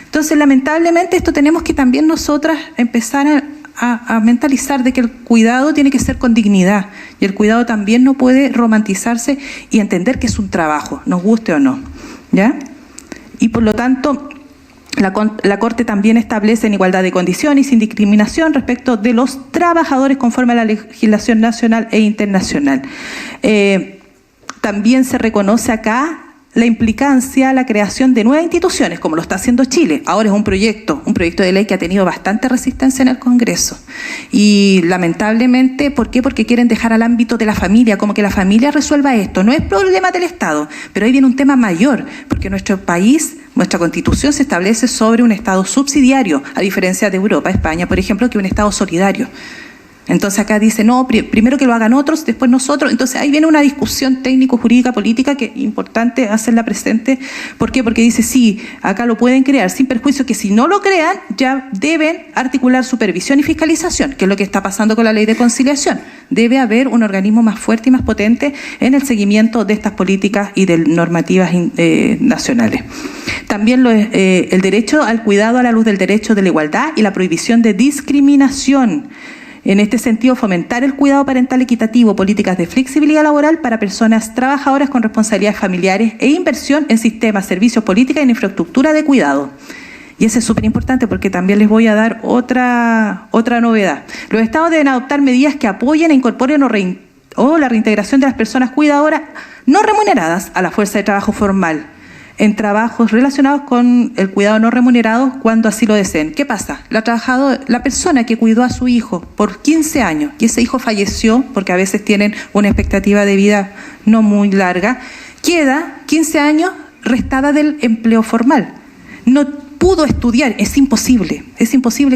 Entonces, lamentablemente, esto tenemos que también nosotras empezar a mentalizar de que el cuidado tiene que ser con dignidad, y el cuidado también no puede romantizarse, y entender que es un trabajo, nos guste o no, ¿ya? Y por lo tanto, la Corte también establece en igualdad de condiciones y sin discriminación respecto de los trabajadores conforme a la legislación nacional e internacional. También se reconoce acá la implicancia, la creación de nuevas instituciones, como lo está haciendo Chile. Ahora es un proyecto de ley que ha tenido bastante resistencia en el Congreso. Y lamentablemente, ¿por qué? Porque quieren dejar al ámbito de la familia, como que la familia resuelva esto. No es problema del Estado, pero ahí viene un tema mayor, porque nuestro país, nuestra Constitución se establece sobre un Estado subsidiario, a diferencia de Europa, España, por ejemplo, que es un Estado solidario. Entonces acá dice, no, primero que lo hagan otros, después nosotros. Entonces ahí viene una discusión técnico-jurídica, política, que es importante hacerla presente. ¿Por qué? Porque dice, sí, acá lo pueden crear, sin perjuicio que si no lo crean, ya deben articular supervisión y fiscalización, que es lo que está pasando con la ley de conciliación. Debe haber un organismo más fuerte y más potente en el seguimiento de estas políticas y de normativas nacionales. También el derecho al cuidado a la luz del derecho de la igualdad y la prohibición de discriminación. En este sentido, fomentar el cuidado parental equitativo, políticas de flexibilidad laboral para personas trabajadoras con responsabilidades familiares e inversión en sistemas, servicios, políticas y en infraestructura de cuidado. Y eso es súper importante porque también les voy a dar otra novedad. Los estados deben adoptar medidas que apoyen e incorporen o la reintegración de las personas cuidadoras no remuneradas a la fuerza de trabajo formal en trabajos relacionados con el cuidado no remunerado cuando así lo deseen. ¿Qué pasa? La persona que cuidó a su hijo por 15 años y ese hijo falleció, porque a veces tienen una expectativa de vida no muy larga, queda 15 años restada del empleo formal. No pudo estudiar, es imposible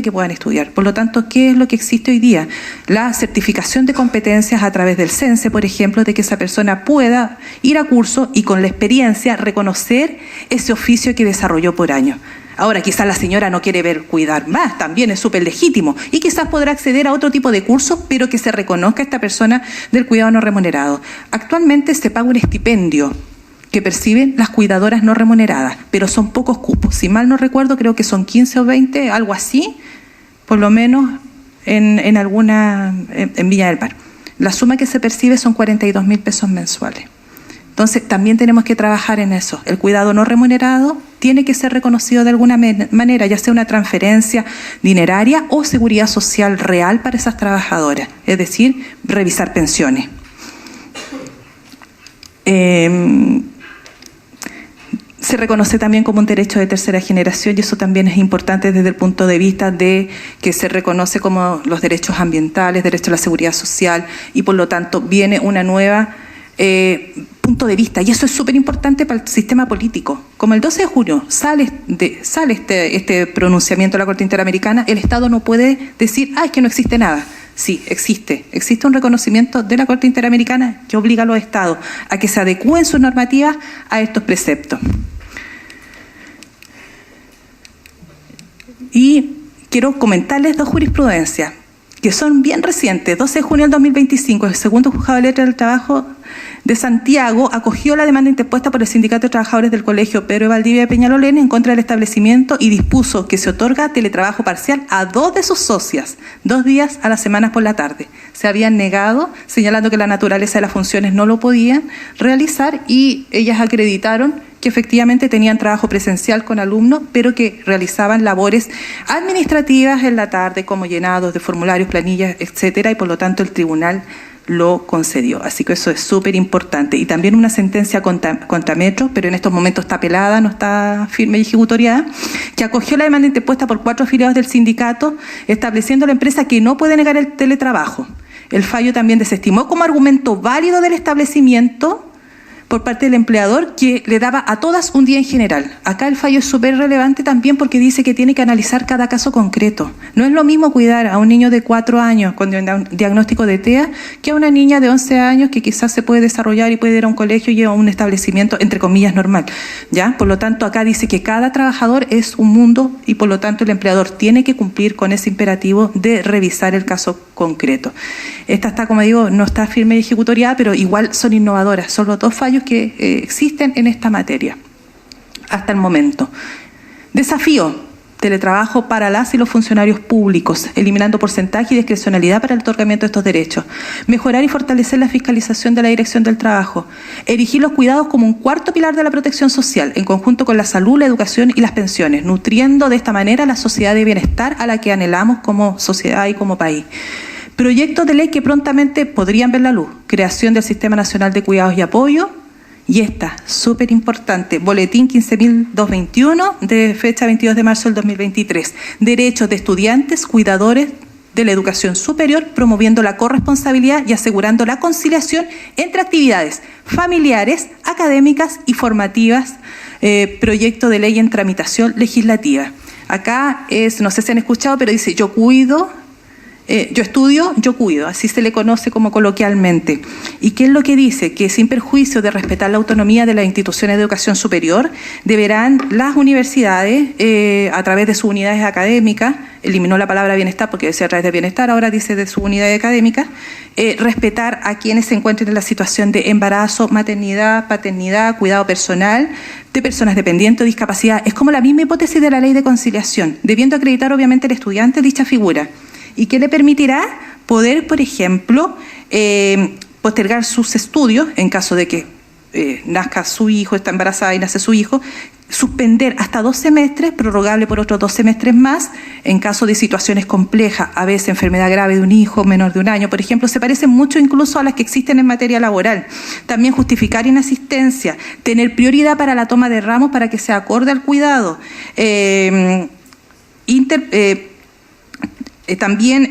que puedan estudiar. Por lo tanto, ¿qué es lo que existe hoy día? La certificación de competencias a través del CENSE, por ejemplo, de que esa persona pueda ir a curso y con la experiencia reconocer ese oficio que desarrolló por años. Ahora, quizás la señora no quiere ver cuidar más, también es súper legítimo, y quizás podrá acceder a otro tipo de cursos, pero que se reconozca a esta persona del cuidado no remunerado. Actualmente se paga un estipendio que perciben las cuidadoras no remuneradas, pero son pocos cupos. Si mal no recuerdo, creo que son 15 o 20, algo así, por lo menos en Viña del Mar. La suma que se percibe son 42.000 pesos mensuales. Entonces, también tenemos que trabajar en eso. El cuidado no remunerado tiene que ser reconocido de alguna manera, ya sea una transferencia dineraria o seguridad social real para esas trabajadoras, es decir, revisar pensiones. Se reconoce también como un derecho de tercera generación, y eso también es importante desde el punto de vista de que se reconoce como los derechos ambientales, derecho a la seguridad social, y por lo tanto viene una nueva punto de vista, y eso es súper importante para el sistema político. Como el 12 de junio sale este pronunciamiento de la Corte Interamericana, el Estado no puede decir, es que no existe nada. Sí, existe un reconocimiento de la Corte Interamericana que obliga a los Estados a que se adecúen sus normativas a estos preceptos. Y quiero comentarles dos jurisprudencias que son bien recientes. 12 de junio del 2025, el segundo juzgado de letras del trabajo de Santiago acogió la demanda interpuesta por el Sindicato de Trabajadores del Colegio Pedro de Valdivia de Peñalolén en contra del establecimiento y dispuso que se otorga teletrabajo parcial a 2 de sus socias, 2 días a la semana por la tarde. Se habían negado, señalando que la naturaleza de las funciones no lo podían realizar, y ellas acreditaron que efectivamente tenían trabajo presencial con alumnos, pero que realizaban labores administrativas en la tarde, como llenados de formularios, planillas, etcétera, y por lo tanto el tribunal lo concedió. Así que eso es súper importante. Y también una sentencia contra Metro, pero en estos momentos está apelada, no está firme y ejecutoriada, que acogió la demanda interpuesta por 4 afiliados del sindicato, estableciendo a la empresa que no puede negar el teletrabajo. El fallo también desestimó como argumento válido del establecimiento por parte del empleador que le daba a todas un día en general. Acá el fallo es súper relevante también porque dice que tiene que analizar cada caso concreto. No es lo mismo cuidar a un niño de 4 años con un diagnóstico de TEA que a una niña de 11 años que quizás se puede desarrollar y puede ir a un colegio y a un establecimiento, entre comillas, normal, ¿ya? Por lo tanto, acá dice que cada trabajador es un mundo y por lo tanto el empleador tiene que cumplir con ese imperativo de revisar el caso concreto. Esta está, como digo, no está firme y ejecutoriada, pero igual son innovadoras. Son los 2 fallos que existen en esta materia. hasta el momento. Desafío: teletrabajo para las y los funcionarios públicos, eliminando porcentaje y discrecionalidad para el otorgamiento de estos derechos. Mejorar y fortalecer la fiscalización de la Dirección del Trabajo. Erigir los cuidados como un cuarto pilar de la protección social, en conjunto con la salud, la educación y las pensiones, nutriendo de esta manera la sociedad de bienestar a la que anhelamos como sociedad y como país. Proyectos de ley que prontamente podrían ver la luz: creación del Sistema Nacional de Cuidados y Apoyo. Y esta, súper importante, Boletín 15.221, de fecha 22 de marzo del 2023. Derechos de estudiantes, cuidadores de la educación superior, promoviendo la corresponsabilidad y asegurando la conciliación entre actividades familiares, académicas y formativas. Proyecto de ley en tramitación legislativa. Acá es, no sé si han escuchado, pero dice: yo cuido. Yo estudio, yo cuido, así se le conoce como coloquialmente. ¿Y qué es lo que dice? Que sin perjuicio de respetar la autonomía de las instituciones de educación superior, deberán las universidades, a través de sus unidades académicas, eliminó la palabra bienestar porque decía a través de bienestar, ahora dice de sus unidades académicas, respetar a quienes se encuentren en la situación de embarazo, maternidad, paternidad, cuidado personal, de personas dependientes o discapacidad. Es como la misma hipótesis de la ley de conciliación, debiendo acreditar obviamente el estudiante dicha figura. ¿Y qué le permitirá? Poder, por ejemplo, postergar sus estudios en caso de que nazca su hijo, está embarazada y nace su hijo, suspender hasta 2 semestres, prorrogable por otros 2 semestres más, en caso de situaciones complejas, a veces enfermedad grave de un hijo menor de 1 año, por ejemplo, se parecen mucho incluso a las que existen en materia laboral. También justificar inasistencia, tener prioridad para la toma de ramos para que sea acorde al cuidado, también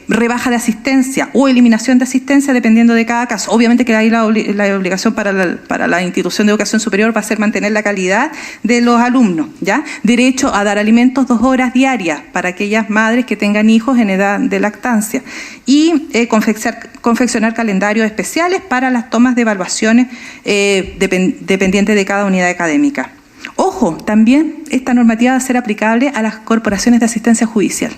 rebaja de asistencia o eliminación de asistencia dependiendo de cada caso. Obviamente que ahí la obligación para la institución de educación superior va a ser mantener la calidad de los alumnos, ¿ya? Derecho a dar alimentos 2 horas diarias para aquellas madres que tengan hijos en edad de lactancia y confeccionar calendarios especiales para las tomas de evaluaciones dependientes de cada unidad académica. Ojo, también esta normativa va a ser aplicable a las corporaciones de asistencia judicial,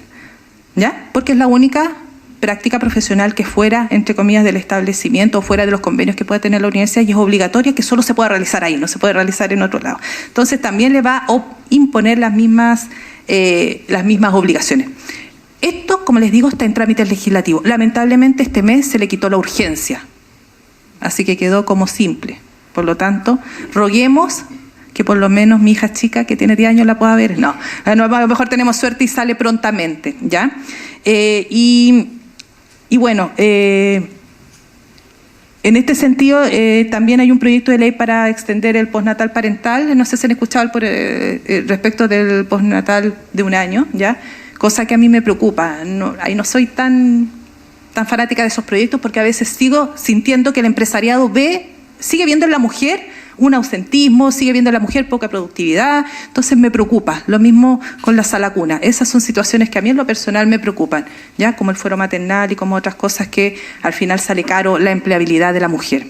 ¿ya? Porque es la única práctica profesional que fuera, entre comillas, del establecimiento o fuera de los convenios que pueda tener la universidad, y es obligatoria que solo se pueda realizar ahí, no se puede realizar en otro lado. Entonces también le va a imponer las mismas obligaciones. Esto, como les digo, está en trámite legislativo. Lamentablemente este mes se le quitó la urgencia, así que quedó como simple. Por lo tanto, roguemos que por lo menos mi hija chica que tiene 10 años la pueda ver. No, a lo mejor tenemos suerte y sale prontamente, ¿ya? Y bueno, en este sentido también hay un proyecto de ley para extender el postnatal parental. No sé si han escuchado respecto del postnatal de 1 año, ¿ya? Cosa que a mí me preocupa. Ahí no soy tan fanática de esos proyectos porque a veces sigo sintiendo que el empresariado sigue viendo en la mujer un ausentismo, sigue viendo a la mujer poca productividad, entonces me preocupa. Lo mismo con la sala cuna. Esas son situaciones que a mí en lo personal me preocupan, ¿ya? Como el fuero maternal y como otras cosas que al final sale caro la empleabilidad de la mujer.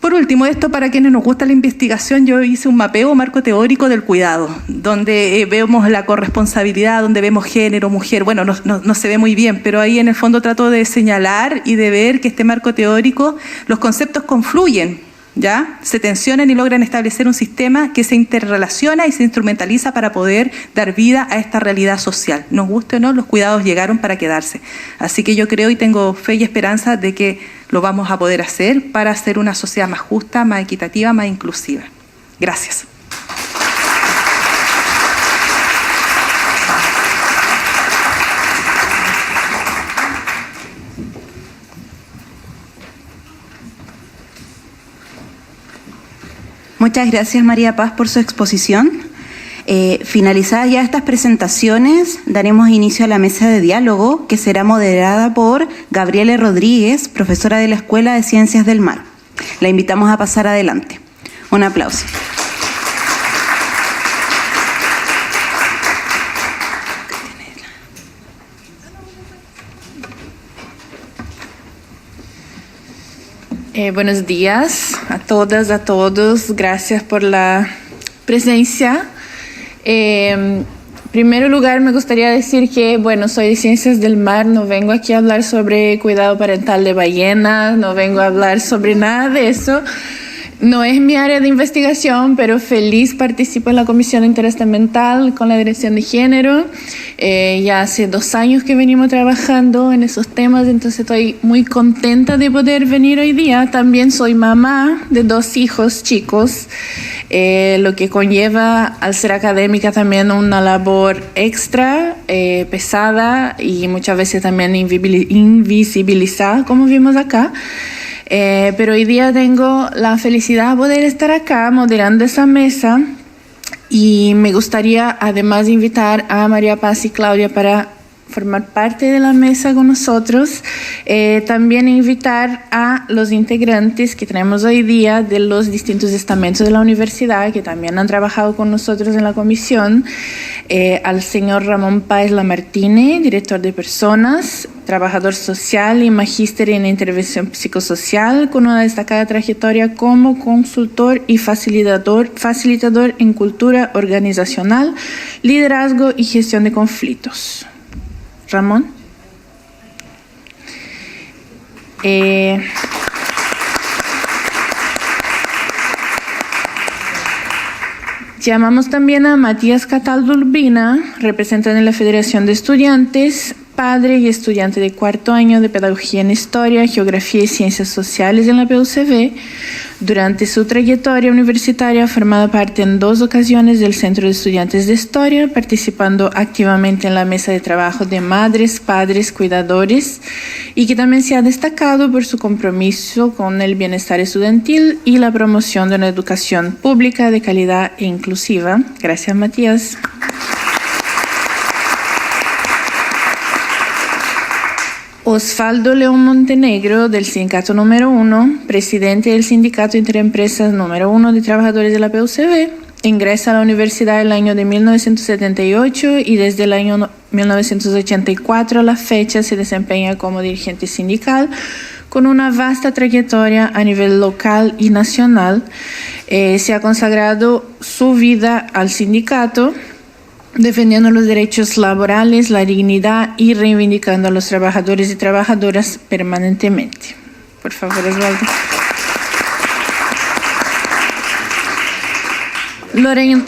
Por último, esto para quienes nos gusta la investigación, yo hice un mapeo, marco teórico del cuidado, donde vemos la corresponsabilidad, donde vemos género, mujer. Bueno, no se ve muy bien, pero ahí en el fondo trato de señalar y de ver que este marco teórico, los conceptos confluyen, ¿ya? Se tensionan y logran establecer un sistema que se interrelaciona y se instrumentaliza para poder dar vida a esta realidad social. Nos guste o no, los cuidados llegaron para quedarse. Así que yo creo y tengo fe y esperanza de que lo vamos a poder hacer para hacer una sociedad más justa, más equitativa, más inclusiva. Gracias. Muchas gracias, María Paz, por su exposición. Finalizadas ya estas presentaciones, daremos inicio a la mesa de diálogo que será moderada por Gabriela Rodríguez, profesora de la Escuela de Ciencias del Mar. La invitamos a pasar adelante. Un aplauso. Buenos días a todas, a todos. Gracias por la presencia. En primer lugar, me gustaría decir que, bueno, soy de Ciencias del Mar, no vengo aquí a hablar sobre cuidado parental de ballenas, no vengo a hablar sobre nada de eso. no es mi área de investigación, pero feliz participo en la Comisión Interestamental con la Dirección de Género. Ya hace 2 años que venimos trabajando en esos temas, entonces estoy muy contenta de poder venir hoy día. También soy mamá de 2 hijos chicos, lo que conlleva al ser académica también una labor extra, pesada y muchas veces también invisibilizada, como vimos acá. Pero hoy día tengo la felicidad de poder estar acá moderando esa mesa y me gustaría además invitar a María Paz y Claudia para formar parte de la mesa con nosotros. También invitar a los integrantes que tenemos hoy día de los distintos estamentos de la universidad que también han trabajado con nosotros en la comisión. Al señor Ramón Páez Lamartine, director de personas, trabajador social y magíster en intervención psicosocial con una destacada trayectoria como consultor y facilitador en cultura organizacional, liderazgo y gestión de conflictos. Ramón. Llamamos también a Matías Cataldo Urbina, representante de la Federación de Estudiantes, padre y estudiante de 4º año de Pedagogía en Historia, Geografía y Ciencias Sociales en la PUCV. Durante su trayectoria universitaria ha formado parte en 2 ocasiones del Centro de Estudiantes de Historia, participando activamente en la mesa de trabajo de madres, padres, cuidadores, y que también se ha destacado por su compromiso con el bienestar estudiantil y la promoción de una educación pública de calidad e inclusiva. Gracias, Matías. Osvaldo León Montenegro, del sindicato número 1, presidente del sindicato Interempresas número 1 de trabajadores de la PUCV, ingresa a la universidad el año de 1978 y desde el año 1984 a la fecha se desempeña como dirigente sindical con una vasta trayectoria a nivel local y nacional. Se ha consagrado su vida al sindicato, defendiendo los derechos laborales, la dignidad y reivindicando a los trabajadores y trabajadoras permanentemente. Por favor, Osvaldo.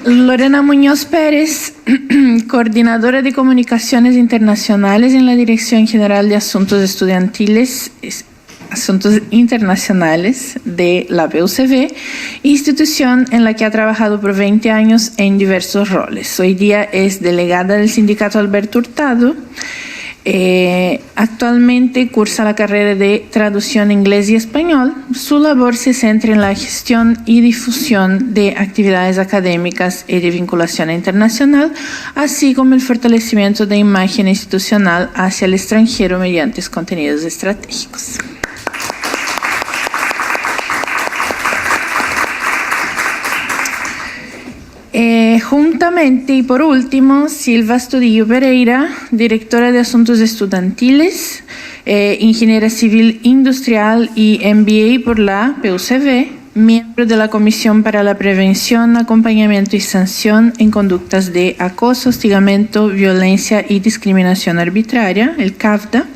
Lorena Muñoz Pérez, coordinadora de comunicaciones internacionales en la Dirección General de Asuntos Internacionales de la PUCV, institución en la que ha trabajado por 20 años en diversos roles. Hoy día es delegada del sindicato Alberto Hurtado. Actualmente cursa la carrera de traducción inglés y español. Su labor se centra en la gestión y difusión de actividades académicas y de vinculación internacional, así como el fortalecimiento de imagen institucional hacia el extranjero mediante contenidos estratégicos. Juntamente y por último, Silva Astudillo Pereira, directora de Asuntos Estudiantiles, ingeniera civil industrial y MBA por la PUCV, miembro de la Comisión para la Prevención, Acompañamiento y Sanción en Conductas de Acoso, Hostigamiento, Violencia y Discriminación Arbitraria, el CAVDA,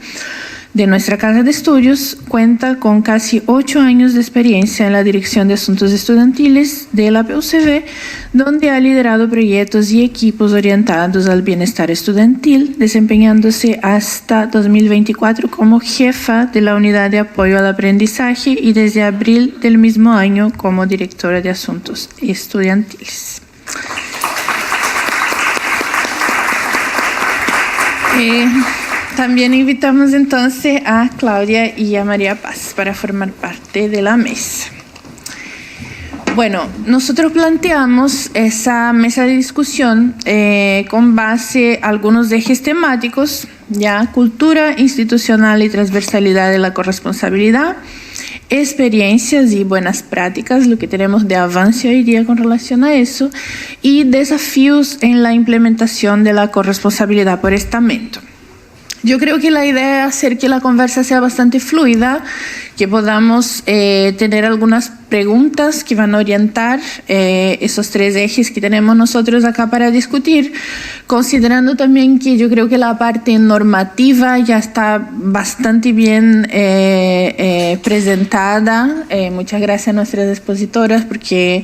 de nuestra casa de estudios. Cuenta con casi 8 años de experiencia en la Dirección de Asuntos Estudiantiles de la PUCV, donde ha liderado proyectos y equipos orientados al bienestar estudiantil, desempeñándose hasta 2024 como jefa de la Unidad de Apoyo al Aprendizaje y desde abril del mismo año como directora de Asuntos Estudiantiles. También invitamos entonces a Claudia y a María Paz para formar parte de la mesa. Bueno, nosotros planteamos esa mesa de discusión con base en algunos ejes temáticos, ya: cultura institucional y transversalidad de la corresponsabilidad, experiencias y buenas prácticas, lo que tenemos de avance hoy día con relación a eso, y desafíos en la implementación de la corresponsabilidad por estamento. Yo creo que la idea es hacer que la conversa sea bastante fluida, que podamos tener algunas preguntas que van a orientar esos 3 ejes que tenemos nosotros acá para discutir, considerando también que yo creo que la parte normativa ya está bastante bien presentada. Muchas gracias a nuestras expositoras, porque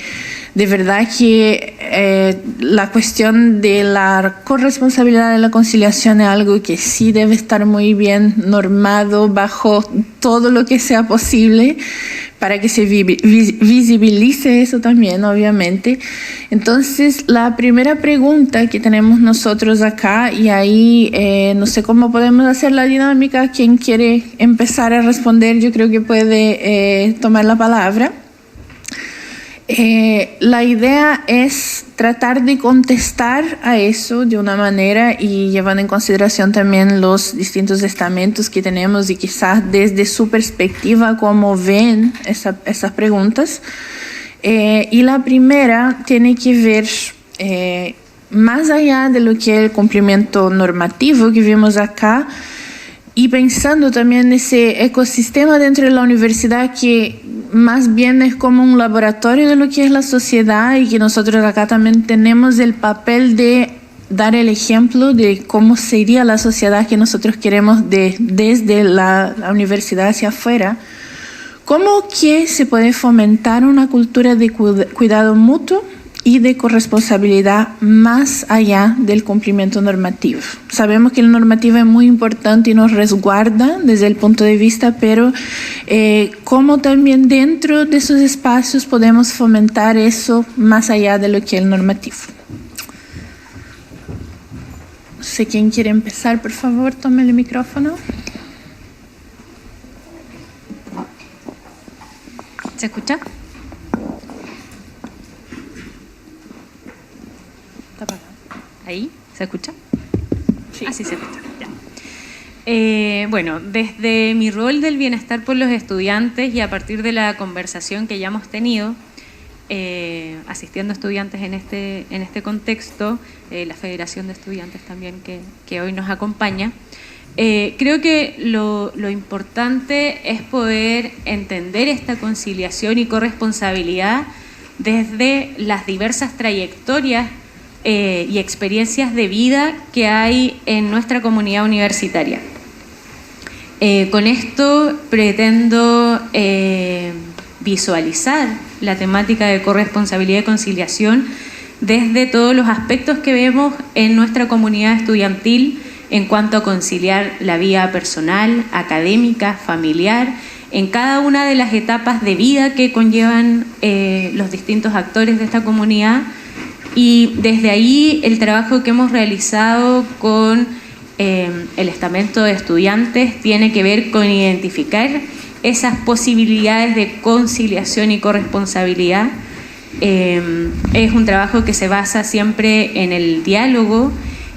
de verdad que la cuestión de la corresponsabilidad de la conciliación es algo que sí debe estar muy bien normado bajo todo lo que sea posible para que se visibilice eso también, obviamente. Entonces, la primera pregunta que tenemos nosotros acá, y ahí no sé cómo podemos hacer la dinámica, quien quiere empezar a responder, yo creo que puede tomar la palabra. La idea es tratar de contestar a eso de una manera y llevando en consideración también los distintos estamentos que tenemos y quizás desde su perspectiva cómo ven esas preguntas. Y la primera tiene que ver más allá de lo que es el cumplimiento normativo que vimos acá, y pensando también en ese ecosistema dentro de la universidad que más bien es como un laboratorio de lo que es la sociedad, y que nosotros acá también tenemos el papel de dar el ejemplo de cómo sería la sociedad que nosotros queremos desde la universidad hacia afuera. ¿Cómo que se puede fomentar una cultura de cuidado mutuo y de corresponsabilidad más allá del cumplimiento normativo? Sabemos que la normativa es muy importante y nos resguarda desde el punto de vista, pero cómo también dentro de esos espacios podemos fomentar eso más allá de lo que es el normativo. No sé quién quiere empezar, por favor, tome el micrófono. ¿Se escucha? ¿Ahí? ¿Se escucha? Sí. Ah, sí, se escucha. Ya. Bueno, desde mi rol del bienestar por los estudiantes y a partir de la conversación que ya hemos tenido, asistiendo a estudiantes en este contexto, la Federación de Estudiantes también que hoy nos acompaña, creo que lo importante es poder entender esta conciliación y corresponsabilidad desde las diversas trayectorias y experiencias de vida que hay en nuestra comunidad universitaria. Con esto pretendo visualizar la temática de corresponsabilidad y conciliación desde todos los aspectos que vemos en nuestra comunidad estudiantil en cuanto a conciliar la vida personal, académica, familiar, en cada una de las etapas de vida que conllevan los distintos actores de esta comunidad. Y desde ahí el trabajo que hemos realizado con el estamento de estudiantes tiene que ver con identificar esas posibilidades de conciliación y corresponsabilidad. Es un trabajo que se basa siempre en el diálogo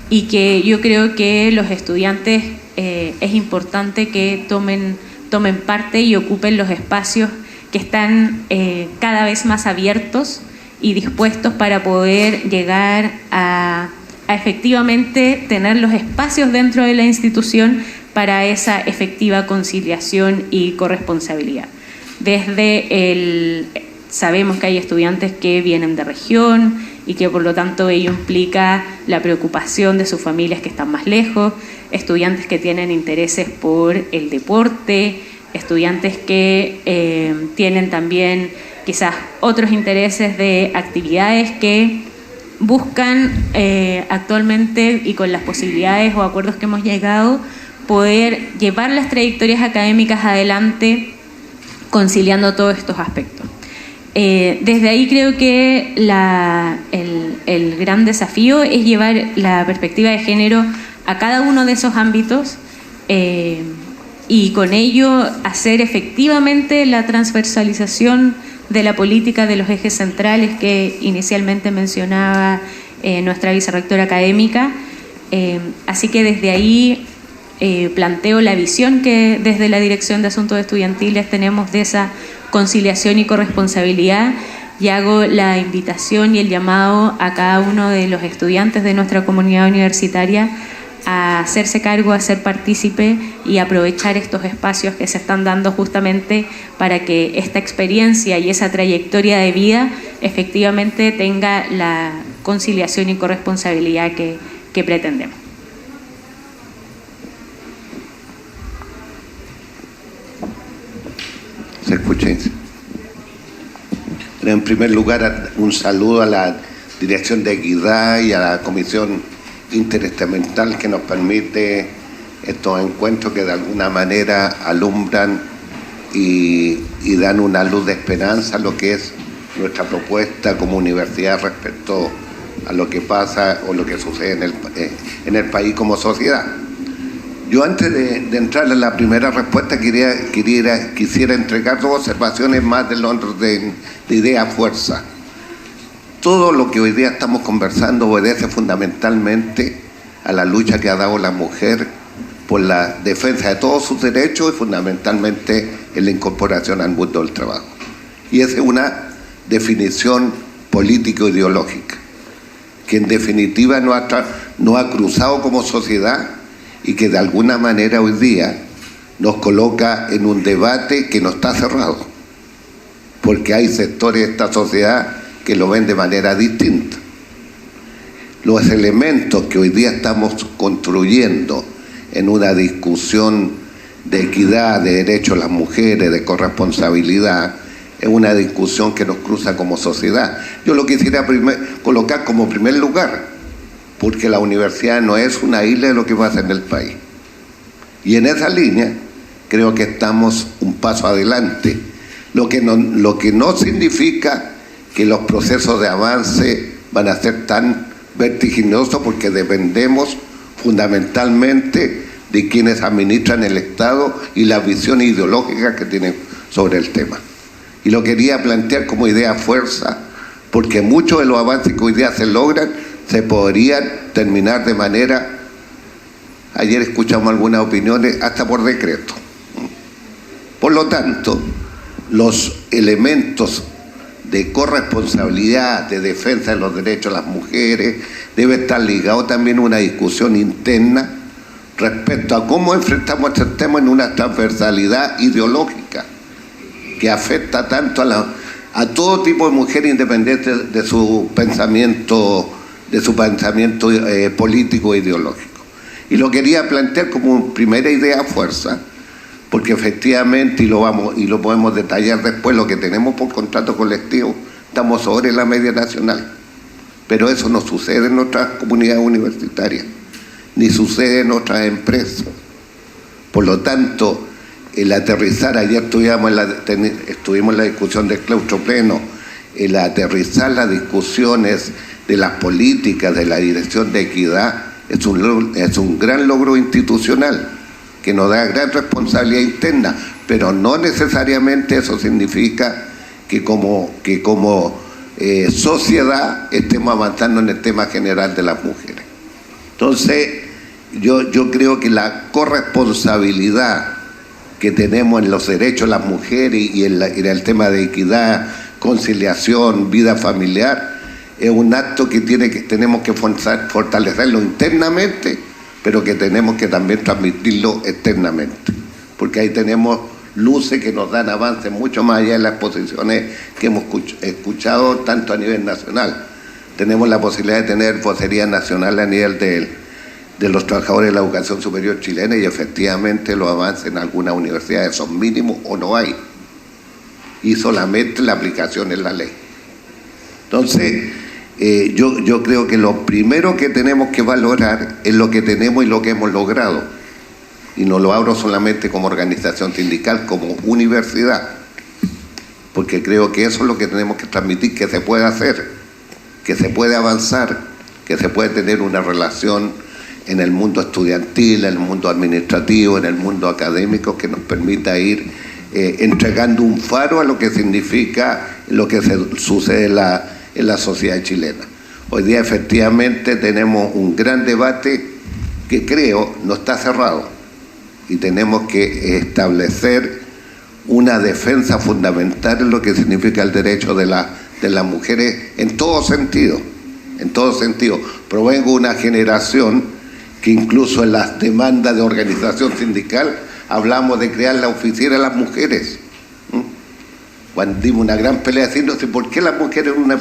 y que yo creo que los estudiantes es importante que tomen parte y ocupen los espacios que están cada vez más abiertos y dispuestos para poder llegar a efectivamente tener los espacios dentro de la institución para esa efectiva conciliación y corresponsabilidad. Sabemos que hay estudiantes que vienen de región y que por lo tanto ello implica la preocupación de sus familias que están más lejos, estudiantes que tienen intereses por el deporte, estudiantes que tienen también quizás otros intereses de actividades que buscan actualmente y con las posibilidades o acuerdos que hemos llegado poder llevar las trayectorias académicas adelante conciliando todos estos aspectos. Desde ahí creo que el gran desafío es llevar la perspectiva de género a cada uno de esos ámbitos y con ello hacer efectivamente la transversalización de la política de los ejes centrales que inicialmente mencionaba nuestra vicerrectora académica. Así que desde ahí planteo la visión que desde la Dirección de Asuntos Estudiantiles tenemos de esa conciliación y corresponsabilidad, y hago la invitación y el llamado a cada uno de los estudiantes de nuestra comunidad universitaria a hacerse cargo, a ser partícipe y aprovechar estos espacios que se están dando justamente para que esta experiencia y esa trayectoria de vida efectivamente tenga la conciliación y corresponsabilidad que pretendemos. ¿Se escucha? En primer lugar, un saludo a la Dirección de Equidad y a la Comisión Interestamental que nos permite estos encuentros que de alguna manera alumbran y dan una luz de esperanza a lo que es nuestra propuesta como universidad respecto a lo que pasa o lo que sucede en el país como sociedad. Yo antes de entrar en la primera respuesta quisiera entregar dos observaciones más del orden de idea fuerza. Todo lo que hoy día estamos conversando obedece fundamentalmente a la lucha que ha dado la mujer por la defensa de todos sus derechos y fundamentalmente en la incorporación al mundo del trabajo. Y esa es una definición político-ideológica que en definitiva nos ha cruzado como sociedad y que de alguna manera hoy día nos coloca en un debate que no está cerrado, porque hay sectores de esta sociedad que lo ven de manera distinta. Los elementos que hoy día estamos construyendo en una discusión de equidad, de derechos de las mujeres, de corresponsabilidad, es una discusión que nos cruza como sociedad. Yo lo quisiera colocar como primer lugar, porque la universidad no es una isla de lo que pasa en el país. Y en esa línea creo que estamos un paso adelante, lo que no significa que los procesos de avance van a ser tan vertiginosos, porque dependemos fundamentalmente de quienes administran el Estado y la visión ideológica que tienen sobre el tema. Y lo quería plantear como idea fuerza, porque muchos de los avances que hoy día se logran se podrían terminar de manera, ayer escuchamos algunas opiniones, hasta por decreto. Por lo tanto, los elementos de corresponsabilidad, de defensa de los derechos de las mujeres, debe estar ligado también a una discusión interna respecto a cómo enfrentamos este tema en una transversalidad ideológica que afecta tanto a todo tipo de mujer independiente de su pensamiento político e ideológico. Y lo quería plantear como primera idea fuerza, porque efectivamente, y lo podemos detallar después, lo que tenemos por contrato colectivo, estamos sobre la media nacional. Pero eso no sucede en otras comunidades universitarias, ni sucede en otras empresas. Por lo tanto, el aterrizar, ayer estuvimos en la discusión del claustro pleno, el aterrizar las discusiones de las políticas de la Dirección de Equidad es un gran logro institucional que nos da gran responsabilidad interna, pero no necesariamente eso significa que como sociedad estemos avanzando en el tema general de las mujeres. Entonces, yo creo que la corresponsabilidad que tenemos en los derechos de las mujeres y en el tema de equidad, conciliación, vida familiar, es un acto que tenemos que fortalecerlo internamente, pero que tenemos que también transmitirlo externamente, porque ahí tenemos luces que nos dan avances mucho más allá de las posiciones que hemos escuchado tanto a nivel nacional. Tenemos la posibilidad de tener vocería nacional a nivel de los trabajadores de la educación superior chilena, y efectivamente los avances en algunas universidades son mínimos o no hay, y solamente la aplicación en la ley. Entonces, yo creo que lo primero que tenemos que valorar es lo que tenemos y lo que hemos logrado, y no lo hablo solamente como organización sindical, como universidad, porque creo que eso es lo que tenemos que transmitir, que se puede hacer, que se puede avanzar, que se puede tener una relación en el mundo estudiantil, en el mundo administrativo, en el mundo académico, que nos permita ir entregando un faro a lo que significa lo que sucede en la sociedad chilena. Hoy día efectivamente tenemos un gran debate que creo no está cerrado, y tenemos que establecer una defensa fundamental en lo que significa el derecho de las mujeres en todo sentido. Provengo de una generación que incluso en las demandas de organización sindical hablamos de crear la oficina de las mujeres. Cuando dimos una gran pelea diciendo por qué las mujeres en una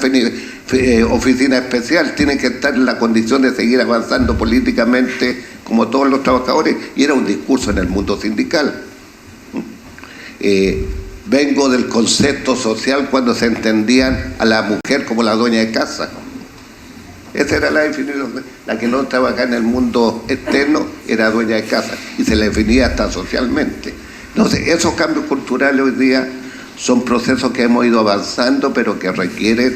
oficina especial tienen que estar en la condición de seguir avanzando políticamente como todos los trabajadores, y era un discurso en el mundo sindical. Vengo del concepto social cuando se entendían a la mujer como la dueña de casa. Esa era la definición. La que no estaba acá en el mundo externo era dueña de casa, y se la definía hasta socialmente. Entonces, esos cambios culturales hoy día son procesos que hemos ido avanzando, pero que requieren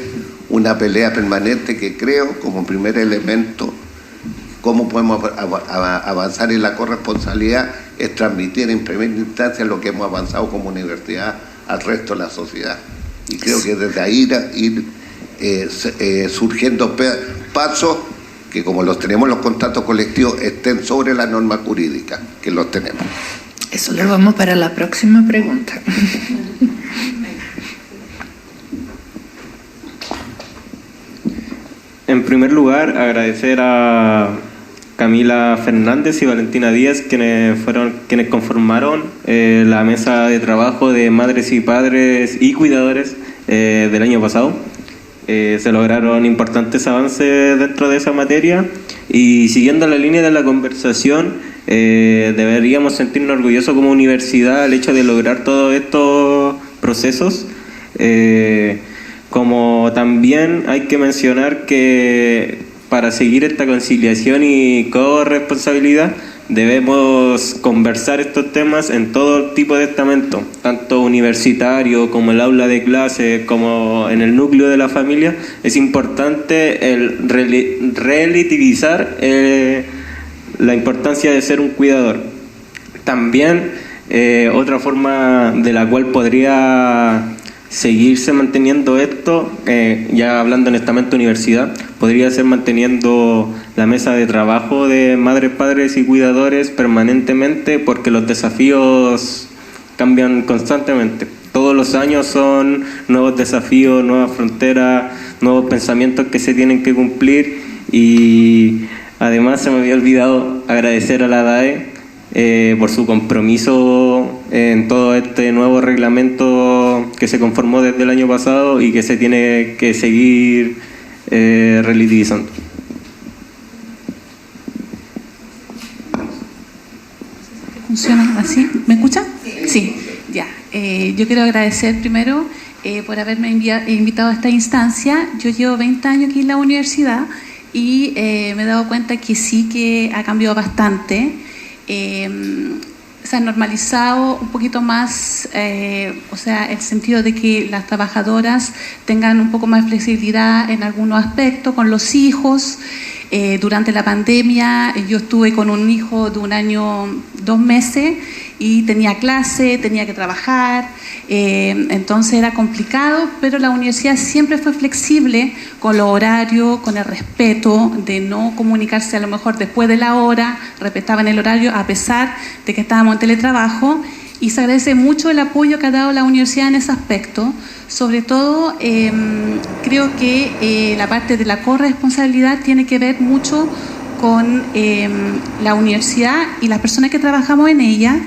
una pelea permanente, que creo, como primer elemento, cómo podemos avanzar en la corresponsabilidad, es transmitir en primera instancia lo que hemos avanzado como universidad al resto de la sociedad. Y creo que desde ahí ir surgiendo pasos que, como los tenemos en los contratos colectivos, estén sobre la norma jurídica, que los tenemos. Eso lo vamos para la próxima pregunta. En primer lugar, agradecer a Camila Fernández y Valentina Díaz, quienes conformaron la mesa de trabajo de madres y padres y cuidadores del año pasado. Se lograron importantes avances dentro de esa materia, y siguiendo la línea de la conversación, deberíamos sentirnos orgullosos como universidad al hecho de lograr todos estos procesos. Como también hay que mencionar que para seguir esta conciliación y corresponsabilidad debemos conversar estos temas en todo tipo de estamento, tanto universitario como el aula de clase, como en el núcleo de la familia. Es importante el relativizar la importancia de ser un cuidador. También otra forma de la cual podría seguirse manteniendo esto, ya hablando en estamento universidad, podría ser manteniendo la mesa de trabajo de madres, padres y cuidadores permanentemente, porque los desafíos cambian constantemente. Todos los años son nuevos desafíos, nuevas fronteras, nuevos pensamientos que se tienen que cumplir. Y además se me había olvidado agradecer a la DAE por su compromiso en todo este nuevo reglamento que se conformó desde el año pasado y que se tiene que seguir relativizando. ¿Funciona así? ¿Me escuchan? Sí, ya. Yo quiero agradecer primero por haberme invitado a esta instancia. Yo llevo 20 años aquí en la universidad y me he dado cuenta que sí que ha cambiado bastante. Se ha normalizado un poquito más, o sea, el sentido de que las trabajadoras tengan un poco más de flexibilidad en algunos aspectos con los hijos. Durante la pandemia yo estuve con un hijo de 1 año, 2 meses y tenía clase, tenía que trabajar, entonces era complicado, pero la universidad siempre fue flexible con los horarios, con el respeto de no comunicarse a lo mejor después de la hora, respetaban el horario a pesar de que estábamos en teletrabajo, y se agradece mucho el apoyo que ha dado la universidad en ese aspecto. Sobre todo, creo que la parte de la corresponsabilidad tiene que ver mucho con la universidad y las personas que trabajamos en ella,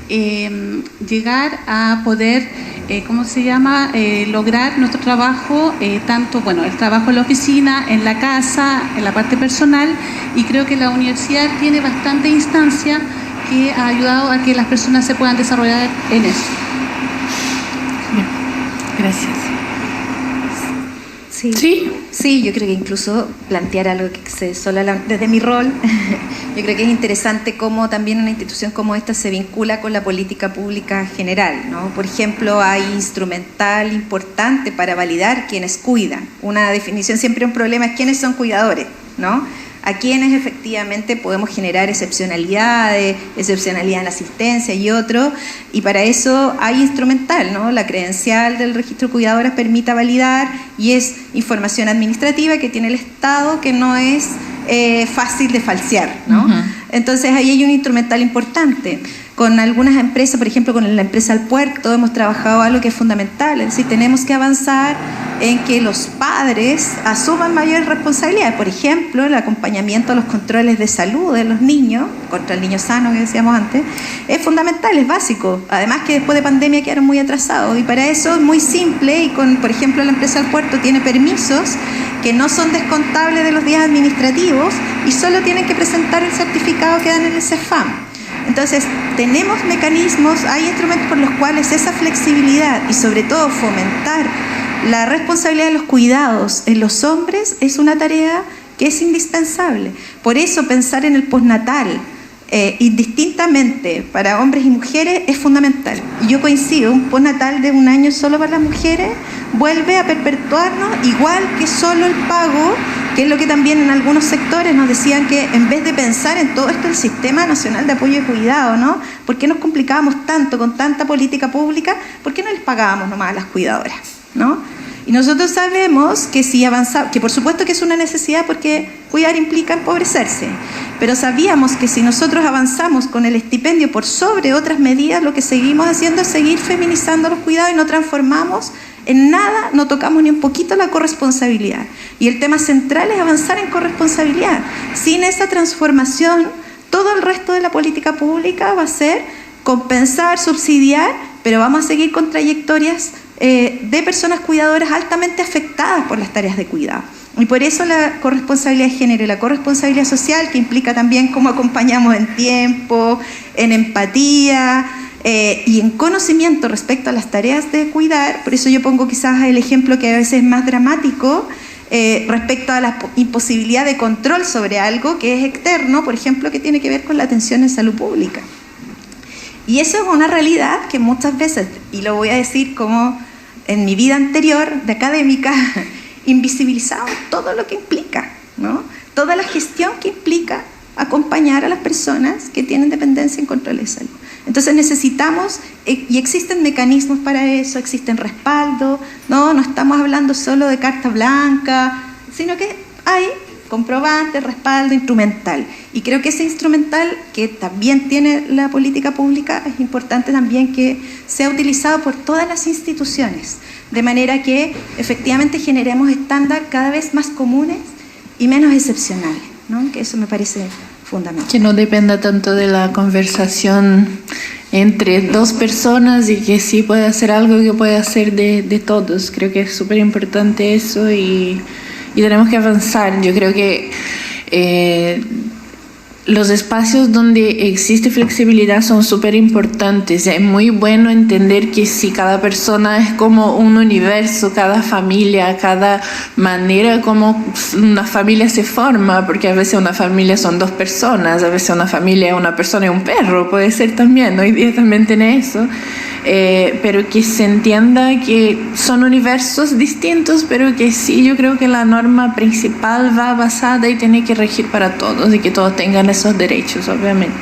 llegar a poder, lograr nuestro trabajo, tanto, bueno, el trabajo en la oficina, en la casa, en la parte personal, y creo que la universidad tiene bastante instancia que ha ayudado a que las personas se puedan desarrollar en eso. Bien. Gracias. Sí, yo creo que incluso plantear algo que se desde mi rol, yo creo que es interesante cómo también una institución como esta se vincula con la política pública general, ¿no? Por ejemplo, hay instrumental importante para validar quienes cuidan. Una definición, siempre un problema es quiénes son cuidadores, ¿no? A quienes efectivamente podemos generar excepcionalidad en asistencia y otro, y para eso hay instrumental, ¿no? La credencial del registro de cuidadoras permite validar, y es información administrativa que tiene el Estado que no es fácil de falsear, ¿no? Uh-huh. Entonces ahí hay un instrumental importante. con algunas empresas, por ejemplo con la empresa El Puerto, hemos trabajado algo que es fundamental, es decir, tenemos que avanzar en que los padres asuman mayores responsabilidades, por ejemplo, el acompañamiento a los controles de salud de los niños, contra el niño sano que decíamos antes, es fundamental, es básico, además que después de pandemia quedaron muy atrasados, y para eso es muy simple, y por ejemplo la empresa El Puerto tiene permisos que no son descontables de los días administrativos y solo tienen que presentar el certificado que dan en el CEFAM. Entonces, tenemos mecanismos, hay instrumentos por los cuales esa flexibilidad y sobre todo fomentar la responsabilidad de los cuidados en los hombres es una tarea que es indispensable. Por eso pensar en el postnatal indistintamente para hombres y mujeres es fundamental. Y yo coincido, un postnatal de 1 año solo para las mujeres vuelve a perpetuarnos, igual que solo el pago, que es lo que también en algunos sectores nos decían que en vez de pensar en todo esto el Sistema Nacional de Apoyo y Cuidado, ¿no? ¿Por qué nos complicábamos tanto con tanta política pública? ¿Por qué no les pagábamos nomás a las cuidadoras, ¿no? Y nosotros sabemos que si avanzamos, que por supuesto que es una necesidad porque cuidar implica empobrecerse, pero sabíamos que si nosotros avanzamos con el estipendio por sobre otras medidas, lo que seguimos haciendo es seguir feminizando los cuidados y no transformamos en nada, no tocamos ni un poquito la corresponsabilidad. Y el tema central es avanzar en corresponsabilidad. Sin esa transformación, todo el resto de la política pública va a ser compensar, subsidiar, pero vamos a seguir con trayectorias de personas cuidadoras altamente afectadas por las tareas de cuidado. Y por eso la corresponsabilidad de género y la corresponsabilidad social, que implica también cómo acompañamos en tiempo, en empatía y en conocimiento respecto a las tareas de cuidar. Por eso yo pongo quizás el ejemplo que a veces es más dramático respecto a la imposibilidad de control sobre algo que es externo, por ejemplo, que tiene que ver con la atención en salud pública. Y eso es una realidad que muchas veces, y lo voy a decir como en mi vida anterior de académica, invisibilizamos todo lo que implica, ¿no? Toda la gestión que implica acompañar a las personas que tienen dependencia en control de salud. Entonces necesitamos, y existen mecanismos para eso, existen respaldos, no estamos hablando solo de carta blanca, sino que hay comprobante, respaldo, instrumental. Y creo que ese instrumental que también tiene la política pública es importante también que sea utilizado por todas las instituciones, de manera que efectivamente generemos estándares cada vez más comunes y menos excepcionales, ¿no? Que eso me parece fundamental. Que no dependa tanto de la conversación entre dos personas y que sí puede hacer algo que puede hacer de todos. Creo que es súper importante eso y tenemos que avanzar. Yo creo que los espacios donde existe flexibilidad son súper importantes. Es muy bueno entender que si cada persona es como un universo, cada familia, cada manera como una familia se forma, porque a veces una familia son 2 personas, a veces una familia es una persona y un perro, puede ser también, hoy día también tiene eso. Pero que se entienda que son universos distintos, pero que sí, yo creo que la norma principal va basada y tiene que regir para todos y que todos tengan esos derechos, obviamente.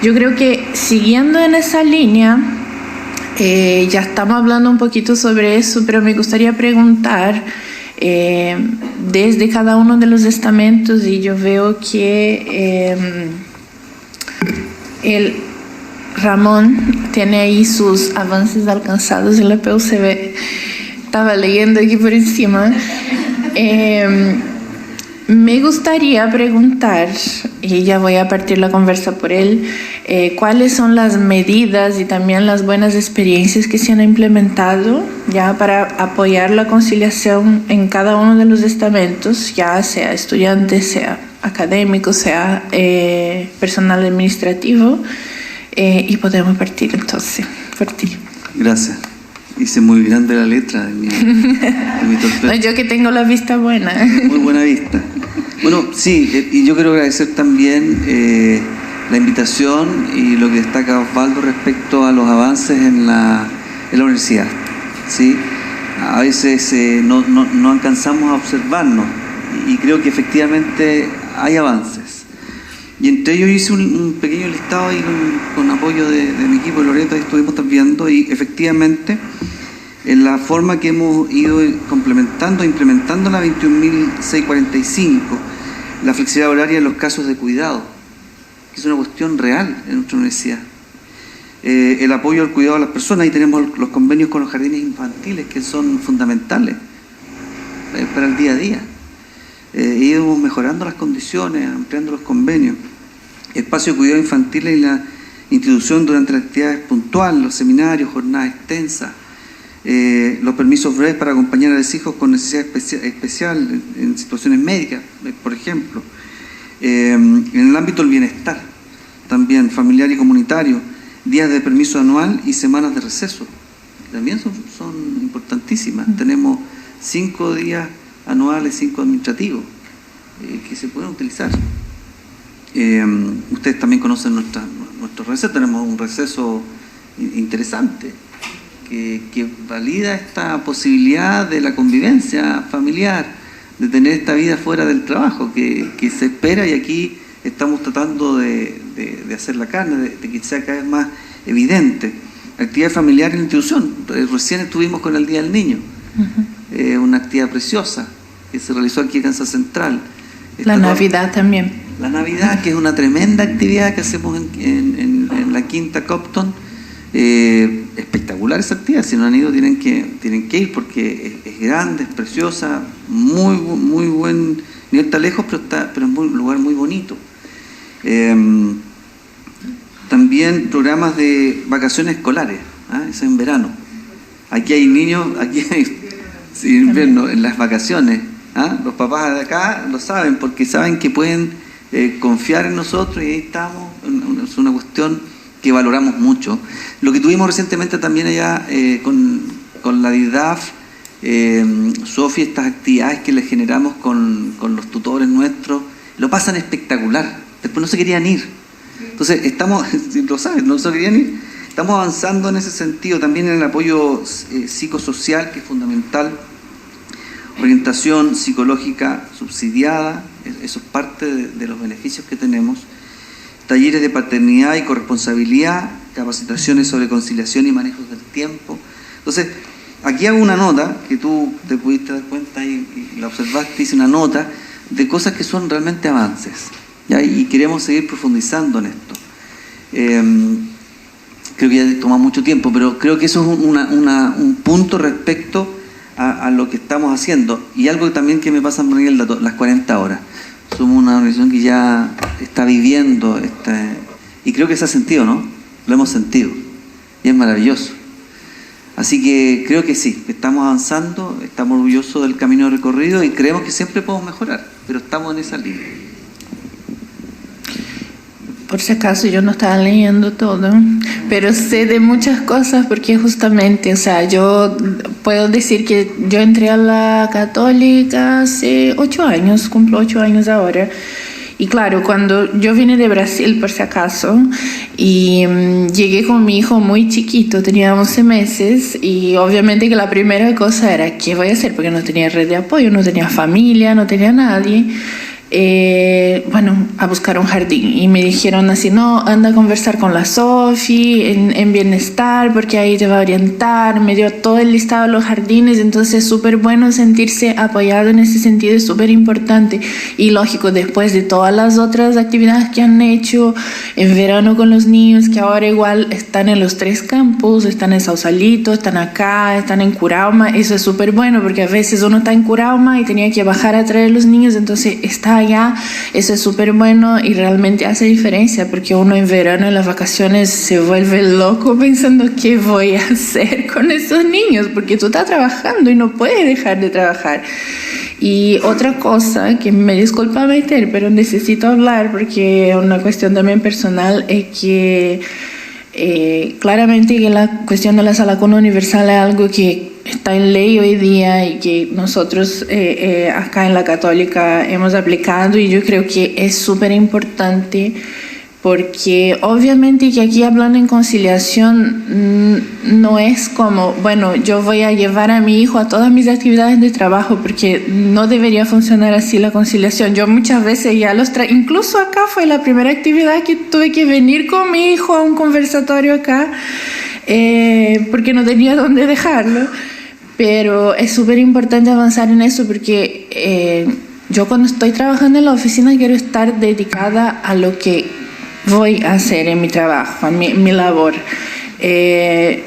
Yo creo que siguiendo en esa línea, ya estamos hablando un poquito sobre eso, pero me gustaría preguntar desde cada uno de los estamentos, y yo veo que el Ramón tiene ahí sus avances alcanzados en la PUCB. Estaba leyendo aquí por encima. Me gustaría preguntar, y ya voy a partir la conversa por él, cuáles son las medidas y también las buenas experiencias que se han implementado ya para apoyar la conciliación en cada uno de los estamentos, ya sea estudiantes, sea académicos, sea personal administrativo. Y podemos partir entonces por ti. Gracias. Hice muy grande la letra de mi no, yo que tengo la vista buena. Muy buena vista. Bueno, sí, y yo quiero agradecer también la invitación y lo que destaca Osvaldo respecto a los avances en la universidad. ¿Sí? A veces no alcanzamos a observarnos y creo que efectivamente hay avances. Y entre ellos hice un pequeño listado ahí con apoyo de mi equipo de Loreto, y estuvimos viendo, y efectivamente en la forma que hemos ido implementando la 21.645, la flexibilidad horaria en los casos de cuidado, que es una cuestión real en nuestra universidad. el apoyo al cuidado de las personas, y tenemos los convenios con los jardines infantiles que son fundamentales para el día a día. Íbamos mejorando las condiciones, ampliando los convenios. Espacio de cuidado infantil y la institución durante las actividades puntuales, los seminarios, jornadas extensas, los permisos breves para acompañar a los hijos con necesidad especial en situaciones médicas, por ejemplo. En el ámbito del bienestar, también familiar y comunitario, días de permiso anual y semanas de receso, también son importantísimas. Tenemos 5 días anuales, 5 administrativos, que se pueden utilizar. Ustedes también conocen nuestro receso. Tenemos un receso interesante que valida esta posibilidad de la convivencia familiar, de tener esta vida fuera del trabajo que se espera, y aquí estamos tratando de hacer la carne, de que sea cada vez más evidente. Actividad familiar en la institución. Recién estuvimos con el Día del Niño, una actividad preciosa que se realizó aquí en Kansas Central. La Navidad también. La Navidad, que es una tremenda actividad que hacemos en la Quinta Copton. Espectacular esa actividad. Si no han ido, tienen que ir, porque es grande, es preciosa, muy buen nivel. Está lejos, pero es un lugar muy bonito. También programas de vacaciones escolares, eso es en verano. Aquí hay niños, sí, en invierno, en las vacaciones. Los papás de acá lo saben, porque saben que pueden confiar en nosotros, y ahí estamos. Es una cuestión que valoramos mucho. Lo que tuvimos recientemente también allá con la DIDAF, Sofi, estas actividades que les generamos con los tutores nuestros, lo pasan espectacular. Después no se querían ir. Entonces, estamos, lo saben, no se querían ir. Estamos avanzando en ese sentido, también en el apoyo psicosocial, que es fundamental. Orientación psicológica subsidiada, eso es parte de los beneficios que tenemos. Talleres de paternidad y corresponsabilidad, capacitaciones sobre conciliación y manejo del tiempo. Entonces, aquí hago una nota, que tú te pudiste dar cuenta y la observaste, hice una nota de cosas que son realmente avances, ¿ya? Y queremos seguir profundizando en esto. Creo que ya toma mucho tiempo, pero creo que eso es un punto respecto a lo que estamos haciendo. Y algo también que me pasa, Manuel, las 40 horas. Somos una organización que ya está viviendo, y creo que se ha sentido, ¿no? Lo hemos sentido, y es maravilloso. Así que creo que sí, estamos avanzando, estamos orgullosos del camino recorrido, y creemos que siempre podemos mejorar, pero estamos en esa línea. Por si acaso, yo no estaba leyendo todo, pero sé de muchas cosas, porque justamente, o sea, yo puedo decir que yo entré a la Católica hace 8 años, cumplo 8 años ahora. Y claro, cuando yo vine de Brasil, por si acaso, y llegué con mi hijo muy chiquito, tenía 11 meses, y obviamente que la primera cosa era, ¿qué voy a hacer? Porque no tenía red de apoyo, no tenía familia, no tenía nadie. A buscar un jardín, y me dijeron así: no, anda a conversar con la Sofi en bienestar, porque ahí te va a orientar. Me dio todo el listado de los jardines, entonces súper bueno sentirse apoyado en ese sentido, es súper importante. Y lógico, después de todas las otras actividades que han hecho en verano con los niños, que ahora igual están en los 3 campus, están en Sausalito, están acá, están en Curauma, eso es súper bueno, porque a veces uno está en Curauma y tenía que bajar a traer a los niños, entonces está allá, eso es súper bueno, y realmente hace diferencia, porque uno en verano, en las vacaciones, se vuelve loco pensando qué voy a hacer con esos niños, porque tú estás trabajando y no puedes dejar de trabajar. Y otra cosa que me disculpa meter, pero necesito hablar porque es una cuestión también personal, es que claramente que la cuestión de la sala cuna universal es algo que está en ley hoy día, y que nosotros acá en la Católica hemos aplicado, y yo creo que es súper importante, porque obviamente que aquí hablando en conciliación no es como, bueno, yo voy a llevar a mi hijo a todas mis actividades de trabajo, porque no debería funcionar así la conciliación. Yo muchas veces ya incluso acá fue la primera actividad que tuve que venir con mi hijo a un conversatorio acá, porque no tenía dónde dejarlo. Pero es súper importante avanzar en eso, porque yo cuando estoy trabajando en la oficina quiero estar dedicada a lo que voy a hacer en mi trabajo, en mi labor.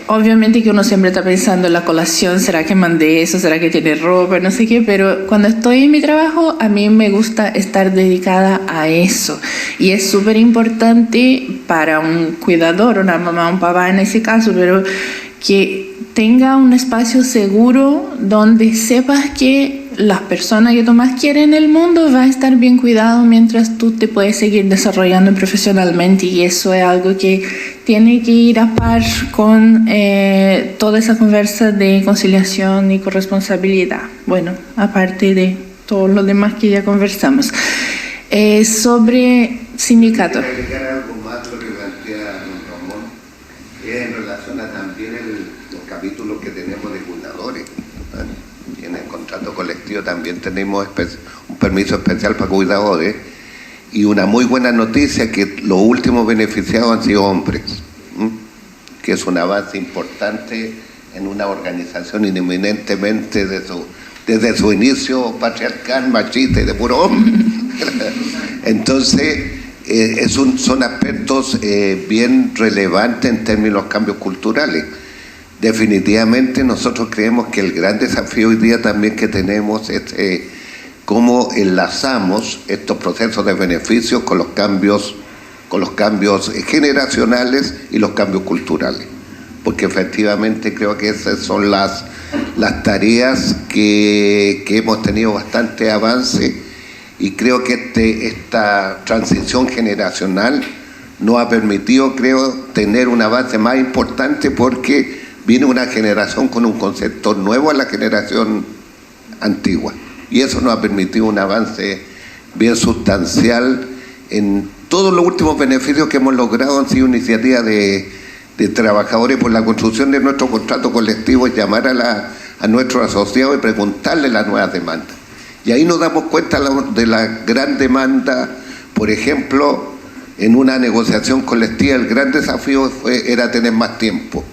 Obviamente que uno siempre está pensando en la colación, ¿será que mandé eso? ¿Será que tiene ropa? No sé qué, pero cuando estoy en mi trabajo a mí me gusta estar dedicada a eso y es súper importante para un cuidador, una mamá, un papá en ese caso, pero que tenga un espacio seguro donde sepas que las personas que tú más quieres en el mundo va a estar bien cuidado mientras tú te puedes seguir desarrollando profesionalmente, y eso es algo que tiene que ir a par con toda esa conversa de conciliación y corresponsabilidad. Bueno, aparte de todo lo demás que ya conversamos. Sobre sindicatos. Algo más lo que plantea don Ramón, en relación a también los capítulos que tenemos de cuidadores. Y en el contrato colectivo también tenemos un permiso especial para cuidadores, y una muy buena noticia que los últimos beneficiados han sido hombres, que es un avance importante en una organización inminentemente desde su inicio patriarcal, machista y de puro hombre. Entonces son aspectos bien relevantes en términos de los cambios culturales. Definitivamente nosotros creemos que el gran desafío hoy día también que tenemos es cómo enlazamos estos procesos de beneficios con los cambios generacionales y los cambios culturales, porque efectivamente creo que esas son las tareas que hemos tenido bastante avance, y creo que esta transición generacional nos ha permitido, creo, tener un avance más importante, porque viene una generación con un concepto nuevo a la generación antigua, y eso nos ha permitido un avance bien sustancial en todos los últimos beneficios que hemos logrado. Han sido iniciativas de trabajadores por la construcción de nuestro contrato colectivo, es llamar a nuestros asociados y preguntarles las nuevas demandas, y ahí nos damos cuenta de la gran demanda. Por ejemplo, en una negociación colectiva el gran desafío era tener más tiempo.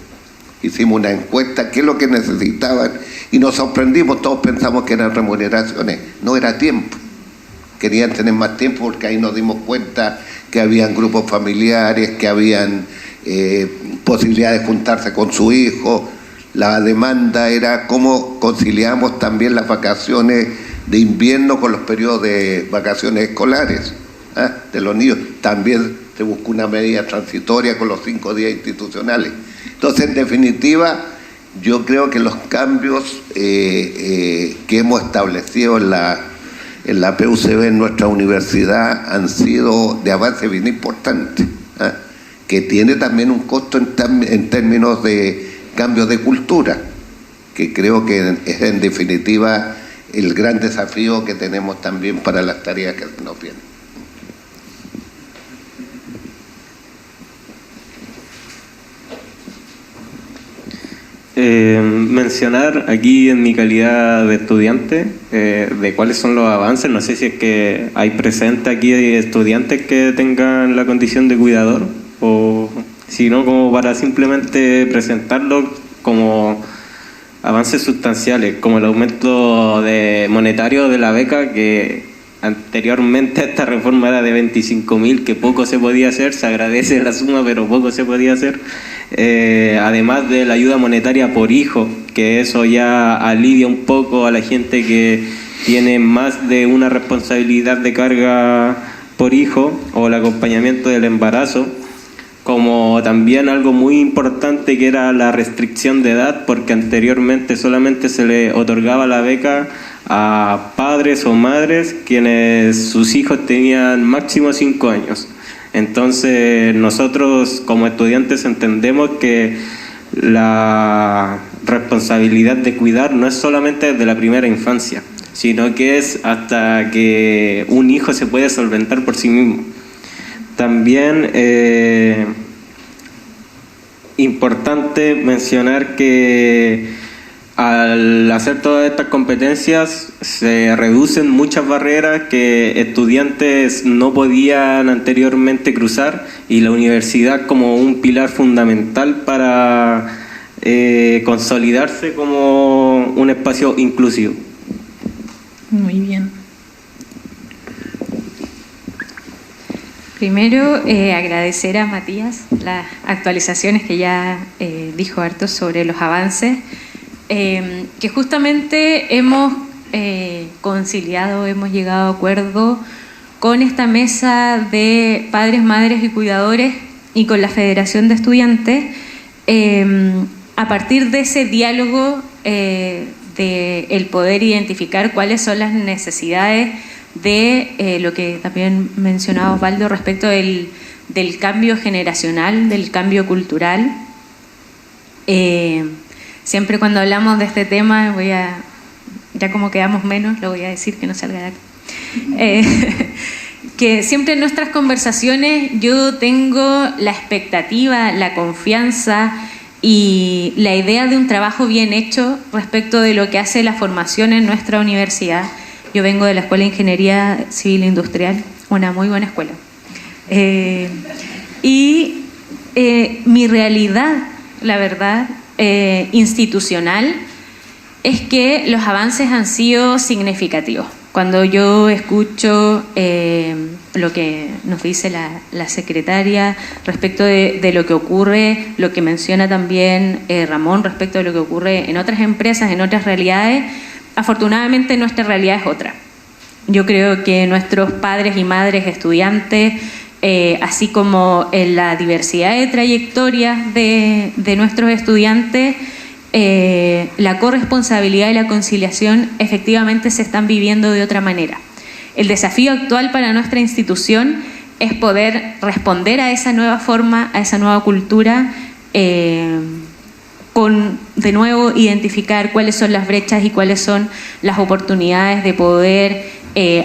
Hicimos una encuesta, qué es lo que necesitaban, y nos sorprendimos, todos pensamos que eran remuneraciones, no era tiempo. Querían tener más tiempo, porque ahí nos dimos cuenta que habían grupos familiares, que habían posibilidad de juntarse con su hijo. La demanda era cómo conciliamos también las vacaciones de invierno con los periodos de vacaciones escolares de los niños. También se buscó una medida transitoria con los 5 días institucionales. Entonces, en definitiva, yo creo que los cambios que hemos establecido en la PUCB, en nuestra universidad, han sido de avance bien importante, que tiene también un costo en términos de cambios de cultura, que creo que es en definitiva el gran desafío que tenemos también para las tareas que nos vienen. Mencionar aquí en mi calidad de estudiante de cuáles son los avances. No sé si es que hay presente aquí estudiantes que tengan la condición de cuidador, o si no, como para simplemente presentarlo como avances sustanciales, como el aumento monetario de la beca, que anteriormente esta reforma era de 25.000, que poco se podía hacer. Se agradece la suma, pero poco se podía hacer. Además de la ayuda monetaria por hijo, que eso ya alivia un poco a la gente que tiene más de una responsabilidad de carga por hijo, o el acompañamiento del embarazo, como también algo muy importante que era la restricción de edad, porque anteriormente solamente se le otorgaba la beca a padres o madres quienes sus hijos tenían máximo 5 años. Entonces nosotros como estudiantes entendemos que la responsabilidad de cuidar no es solamente desde la primera infancia, sino que es hasta que un hijo se puede solventar por sí mismo. También importante mencionar que al hacer todas estas competencias se reducen muchas barreras que estudiantes no podían anteriormente cruzar, y la universidad como un pilar fundamental para consolidarse como un espacio inclusivo. Muy bien. Primero, agradecer a Matías las actualizaciones que ya dijo harto sobre los avances, que justamente hemos conciliado, hemos llegado a acuerdo con esta mesa de padres, madres y cuidadores y con la Federación de Estudiantes, a partir de ese diálogo de el poder identificar cuáles son las necesidades de lo que también mencionaba Osvaldo respecto del cambio generacional, del cambio cultural. Siempre cuando hablamos de este tema, ya como quedamos menos, lo voy a decir que no salga de acá. Que siempre en nuestras conversaciones yo tengo la expectativa, la confianza y la idea de un trabajo bien hecho respecto de lo que hace la formación en nuestra universidad. Yo vengo de la Escuela de Ingeniería Civil e Industrial, una muy buena escuela. Mi realidad, la verdad, institucional, es que los avances han sido significativos. Cuando yo escucho lo que nos dice la secretaria respecto de lo que ocurre, lo que menciona también Ramón respecto de lo que ocurre en otras empresas, en otras realidades, afortunadamente nuestra realidad es otra. Yo creo que nuestros padres y madres estudiantes, así como en la diversidad de trayectorias de nuestros estudiantes, la corresponsabilidad y la conciliación efectivamente se están viviendo de otra manera. El desafío actual para nuestra institución es poder responder a esa nueva forma, a esa nueva cultura, con, de nuevo, identificar cuáles son las brechas y cuáles son las oportunidades de poder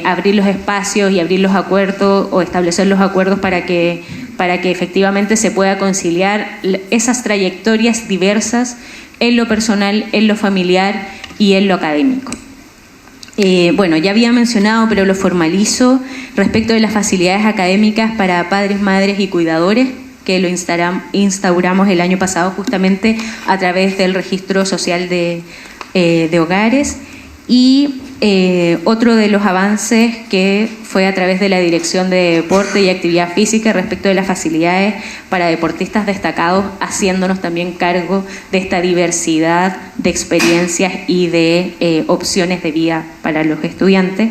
abrir los espacios y abrir los acuerdos o establecer los acuerdos para que efectivamente se pueda conciliar esas trayectorias diversas en lo personal, en lo familiar y en lo académico. Bueno, ya había mencionado, pero lo formalizo, respecto de las facilidades académicas para padres, madres y cuidadores, que lo instauramos el año pasado justamente a través del registro social de hogares. Y otro de los avances que fue a través de la Dirección de Deporte y Actividad Física respecto de las facilidades para deportistas destacados, haciéndonos también cargo de esta diversidad de experiencias y de opciones de vida para los estudiantes.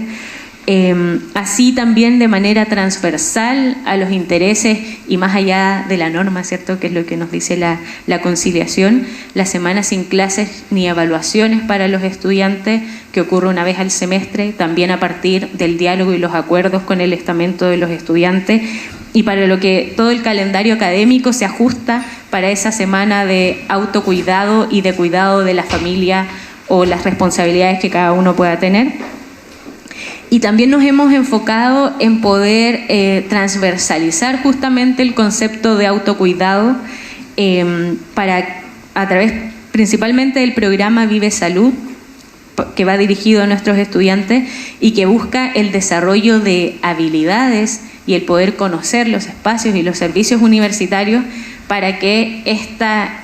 Así también de manera transversal a los intereses y más allá de la norma, ¿cierto?, que es lo que nos dice la conciliación, la semana sin clases ni evaluaciones para los estudiantes, que ocurre una vez al semestre, también a partir del diálogo y los acuerdos con el estamento de los estudiantes, y para lo que todo el calendario académico se ajusta para esa semana de autocuidado y de cuidado de la familia o las responsabilidades que cada uno pueda tener. Y también nos hemos enfocado en poder transversalizar justamente el concepto de autocuidado a través principalmente del programa Vive Salud, que va dirigido a nuestros estudiantes y que busca el desarrollo de habilidades y el poder conocer los espacios y los servicios universitarios para que esta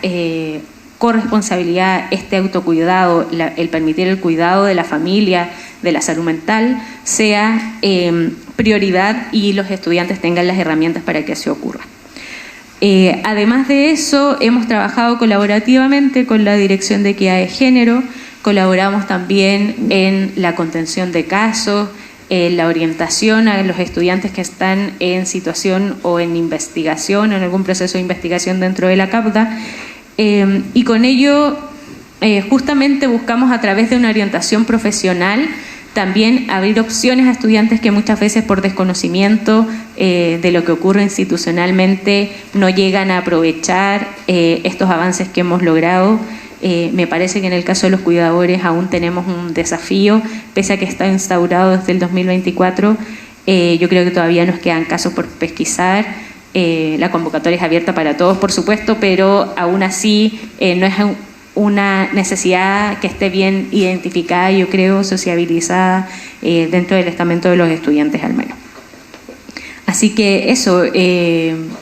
corresponsabilidad, este autocuidado, el permitir el cuidado de la familia, de la salud mental, sea prioridad y los estudiantes tengan las herramientas para que así ocurra. Además de eso, hemos trabajado colaborativamente con la Dirección de Equidad de Género, colaboramos también en la contención de casos, en la orientación a los estudiantes que están en situación o en investigación, en algún proceso de investigación dentro de la CAPDA, y con ello justamente buscamos a través de una orientación profesional también abrir opciones a estudiantes que muchas veces por desconocimiento de lo que ocurre institucionalmente no llegan a aprovechar estos avances que hemos logrado. Me parece que en el caso de los cuidadores aún tenemos un desafío, pese a que está instaurado desde el 2024, yo creo que todavía nos quedan casos por pesquisar. La convocatoria es abierta para todos, por supuesto, pero aún así no es una necesidad que esté bien identificada, yo creo, sociabilizada dentro del estamento de los estudiantes al menos. Así que eso,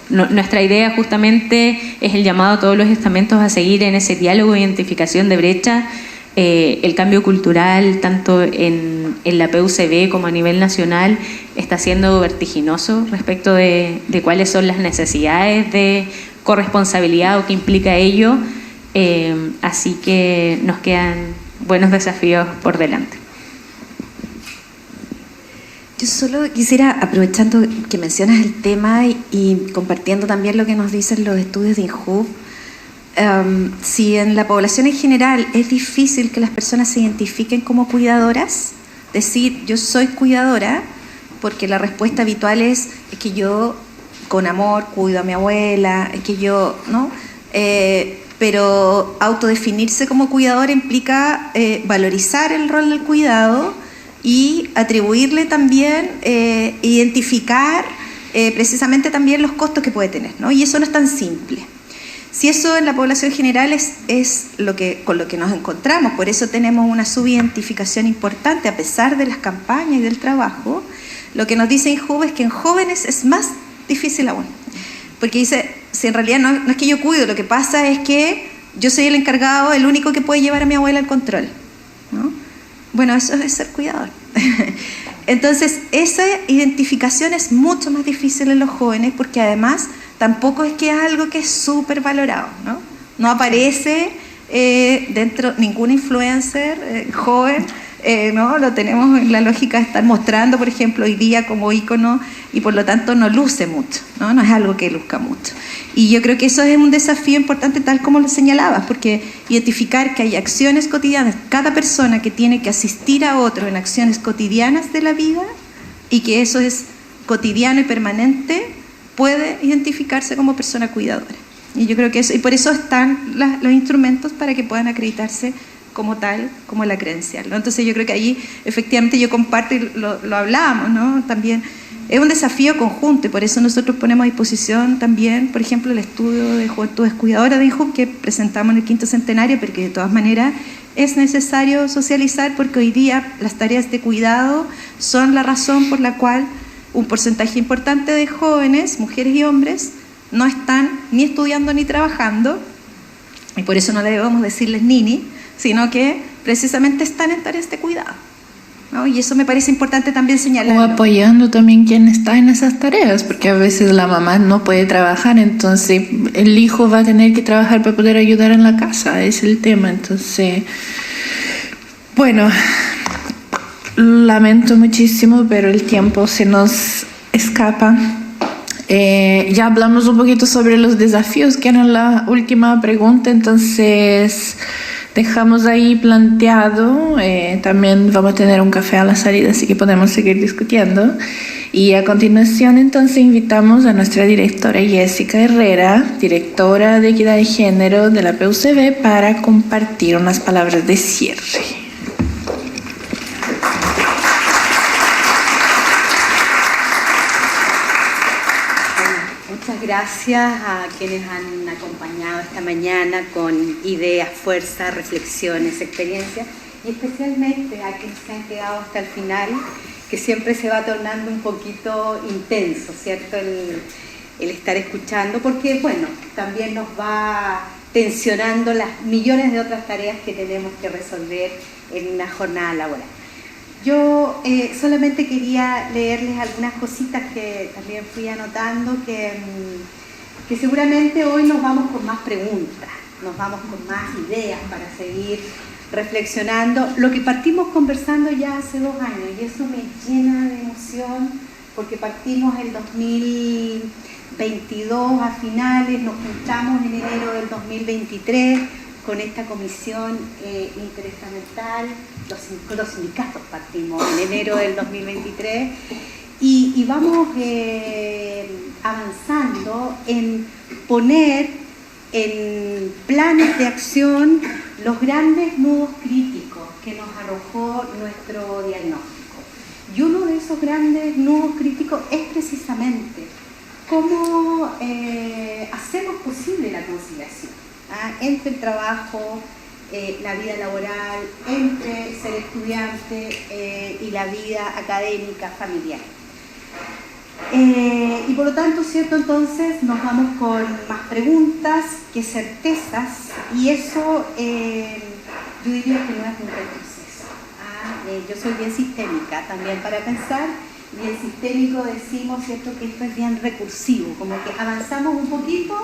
nuestra idea justamente es el llamado a todos los estamentos a seguir en ese diálogo de identificación de brecha El cambio cultural, tanto en la PUCB como a nivel nacional, está siendo vertiginoso respecto de cuáles son las necesidades de corresponsabilidad o qué implica ello. Así que nos quedan buenos desafíos por delante. Yo solo quisiera, aprovechando que mencionas el tema y compartiendo también lo que nos dicen los estudios de INJUV, si en la población en general es difícil que las personas se identifiquen como cuidadoras, decir yo soy cuidadora, porque la respuesta habitual es que yo con amor cuido a mi abuela, es que yo, ¿no? Pero autodefinirse como cuidadora implica valorizar el rol del cuidado y atribuirle también, identificar precisamente también los costos que puede tener, ¿no? Y eso no es tan simple. Si eso en la población general es con lo que nos encontramos, por eso tenemos una subidentificación importante a pesar de las campañas y del trabajo, lo que nos dice INJUV es que en jóvenes es más difícil aún. Porque dice, si en realidad no es que yo cuido, lo que pasa es que yo soy el encargado, el único que puede llevar a mi abuela al control, ¿no? Bueno, eso es ser cuidador. Entonces, esa identificación es mucho más difícil en los jóvenes porque además tampoco es que es algo que es súper valorado, ¿no? No aparece dentro ningún influencer joven, ¿no? Lo tenemos en la lógica de estar mostrando, por ejemplo, hoy día como ícono y por lo tanto no luce mucho, ¿no? No es algo que luzca mucho. Y yo creo que eso es un desafío importante tal como lo señalabas, porque identificar que hay acciones cotidianas, cada persona que tiene que asistir a otro en acciones cotidianas de la vida y que eso es cotidiano y permanente, puede identificarse como persona cuidadora. Y yo creo que eso, y por eso están los instrumentos para que puedan acreditarse como tal, como la credencial, ¿no? Entonces yo creo que allí efectivamente yo comparto y lo hablábamos, ¿no? También es un desafío conjunto y por eso nosotros ponemos a disposición también, por ejemplo, el estudio de Juventudes Cuidadoras de INJUV que presentamos en el 5º centenario, porque de todas maneras es necesario socializar porque hoy día las tareas de cuidado son la razón por la cual un porcentaje importante de jóvenes, mujeres y hombres, no están ni estudiando ni trabajando, y por eso no debemos decirles nini, sino que precisamente están en tareas de cuidado, ¿no? Y eso me parece importante también señalar. O apoyando también quien está en esas tareas, porque a veces la mamá no puede trabajar, entonces el hijo va a tener que trabajar para poder ayudar en la casa, es el tema. Entonces, bueno, lamento muchísimo, pero el tiempo se nos escapa. Ya hablamos un poquito sobre los desafíos, que eran la última pregunta, entonces dejamos ahí planteado. También vamos a tener un café a la salida, así que podemos seguir discutiendo. Y a continuación, entonces, invitamos a nuestra directora Jessica Herrera, directora de Equidad de Género de la PUCB, para compartir unas palabras de cierre. Muchas gracias a quienes han acompañado esta mañana con ideas, fuerzas, reflexiones, experiencias y especialmente a quienes se han quedado hasta el final, que siempre se va tornando un poquito intenso, ¿cierto? El estar escuchando, porque bueno, también nos va tensionando las millones de otras tareas que tenemos que resolver en una jornada laboral. Yo solamente quería leerles algunas cositas que también fui anotando, que seguramente hoy nos vamos con más preguntas, nos vamos con más ideas para seguir reflexionando. Lo que partimos conversando ya hace 2 años, y eso me llena de emoción, porque partimos el 2022 a finales, nos juntamos en enero del 2023, con esta comisión interestamental, los sindicatos partimos en enero del 2023 y vamos avanzando en poner en planes de acción los grandes nudos críticos que nos arrojó nuestro diagnóstico. Y uno de esos grandes nudos críticos es precisamente cómo hacemos posible la conciliación entre el trabajo, la vida laboral, entre ser estudiante y la vida académica, familiar. Y por lo tanto, ¿cierto? Entonces nos vamos con más preguntas que certezas, y eso yo yo diría que no es un retroceso. Yo soy bien sistémica también para pensar, y el sistémico decimos, ¿cierto?, que esto es bien recursivo, como que avanzamos un poquito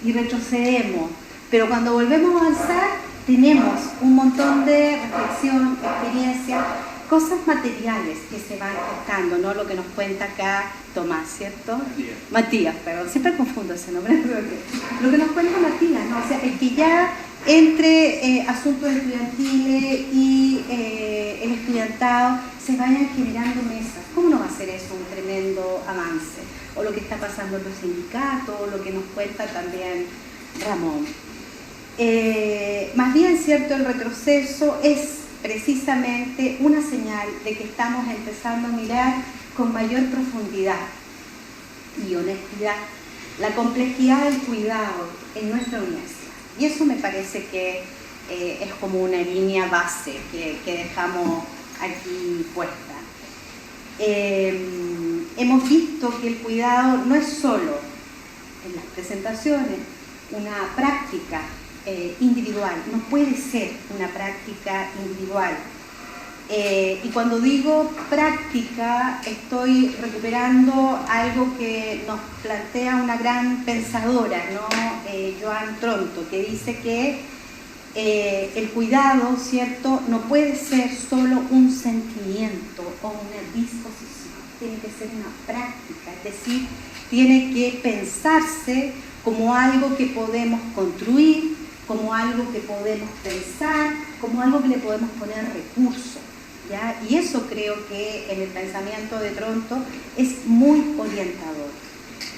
y retrocedemos, pero cuando volvemos a avanzar tenemos un montón de reflexión, experiencia, cosas materiales que se van gestando, ¿no? Lo que nos cuenta acá Tomás, ¿cierto? Matías, perdón, siempre confundo ese nombre. Lo que nos cuenta Matías, ¿no? O sea, es que ya entre asuntos estudiantiles y el estudiantado se vayan generando mesas. ¿Cómo no va a ser eso un tremendo avance? O lo que está pasando en los sindicatos, o lo que nos cuenta también Ramón. Más bien, ¿cierto?, el retroceso es precisamente una señal de que estamos empezando a mirar con mayor profundidad y honestidad la complejidad del cuidado en nuestra universidad. Y eso me parece que es como una línea base que dejamos aquí puesta. Hemos visto que el cuidado no es solo en las presentaciones una práctica individual, no puede ser una práctica individual. Y cuando digo práctica, estoy recuperando algo que nos plantea una gran pensadora, ¿no? Joan Tronto, que dice que el cuidado, ¿cierto?, no puede ser solo un sentimiento o una disposición, tiene que ser una práctica, es decir, tiene que pensarse como algo que podemos construir, como algo que podemos pensar, como algo que le podemos poner recursos, ¿ya? Y eso creo que en el pensamiento de Tronto es muy orientador.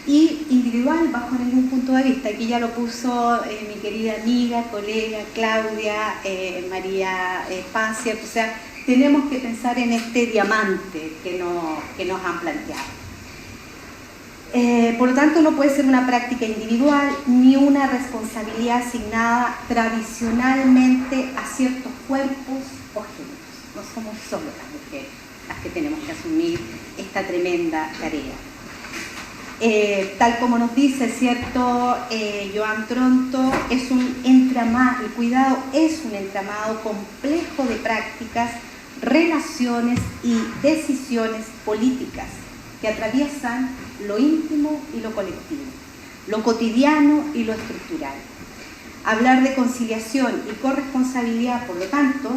Y individual bajo ningún punto de vista. Aquí ya lo puso mi querida amiga, colega Claudia, María Paz, ¿cierto? O sea, tenemos que pensar en este diamante que nos han planteado. Por lo tanto, no puede ser una práctica individual ni una responsabilidad asignada tradicionalmente a ciertos cuerpos o géneros. No somos solo las mujeres las que tenemos que asumir esta tremenda tarea. Tal como nos dice, ¿cierto?, Joan Tronto, es un entramado, el cuidado es un entramado complejo de prácticas, relaciones y decisiones políticas que atraviesan lo íntimo y lo colectivo, lo cotidiano y lo estructural. Hablar de conciliación y corresponsabilidad, por lo tanto,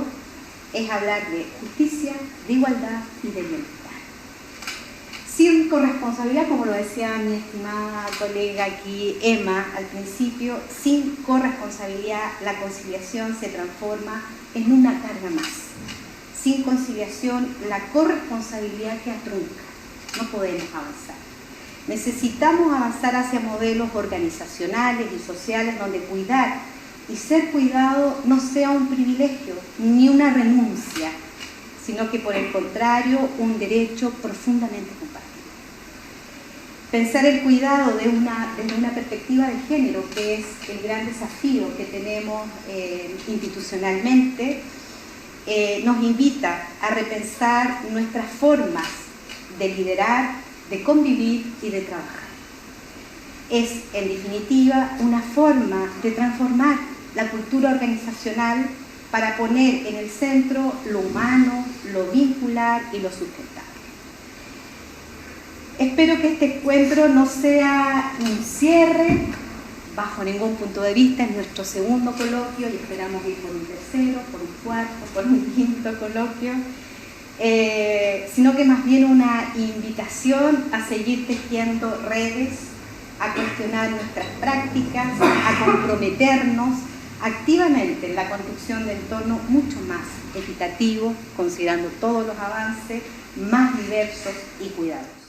es hablar de justicia, de igualdad y de bienestar. Sin corresponsabilidad, como lo decía mi estimada colega aquí, Emma, al principio, sin corresponsabilidad la conciliación se transforma en una carga más. Sin conciliación, la corresponsabilidad que atrunca. No podemos avanzar. Necesitamos avanzar hacia modelos organizacionales y sociales donde cuidar y ser cuidado no sea un privilegio ni una renuncia, sino que por el contrario, un derecho profundamente compartido. Pensar el cuidado desde una perspectiva de género, que es el gran desafío que tenemos institucionalmente, nos invita a repensar nuestras formas de liderar, de convivir y de trabajar. Es, en definitiva, una forma de transformar la cultura organizacional para poner en el centro lo humano, lo vincular y lo sustentable. Espero que este encuentro no sea un cierre, bajo ningún punto de vista, es nuestro segundo coloquio y esperamos ir por un tercero, por un cuarto, por un quinto coloquio, sino que más bien una invitación a seguir tejiendo redes, a cuestionar nuestras prácticas, a comprometernos activamente en la construcción de entornos mucho más equitativos, considerando todos los avances, más diversos y cuidadosos.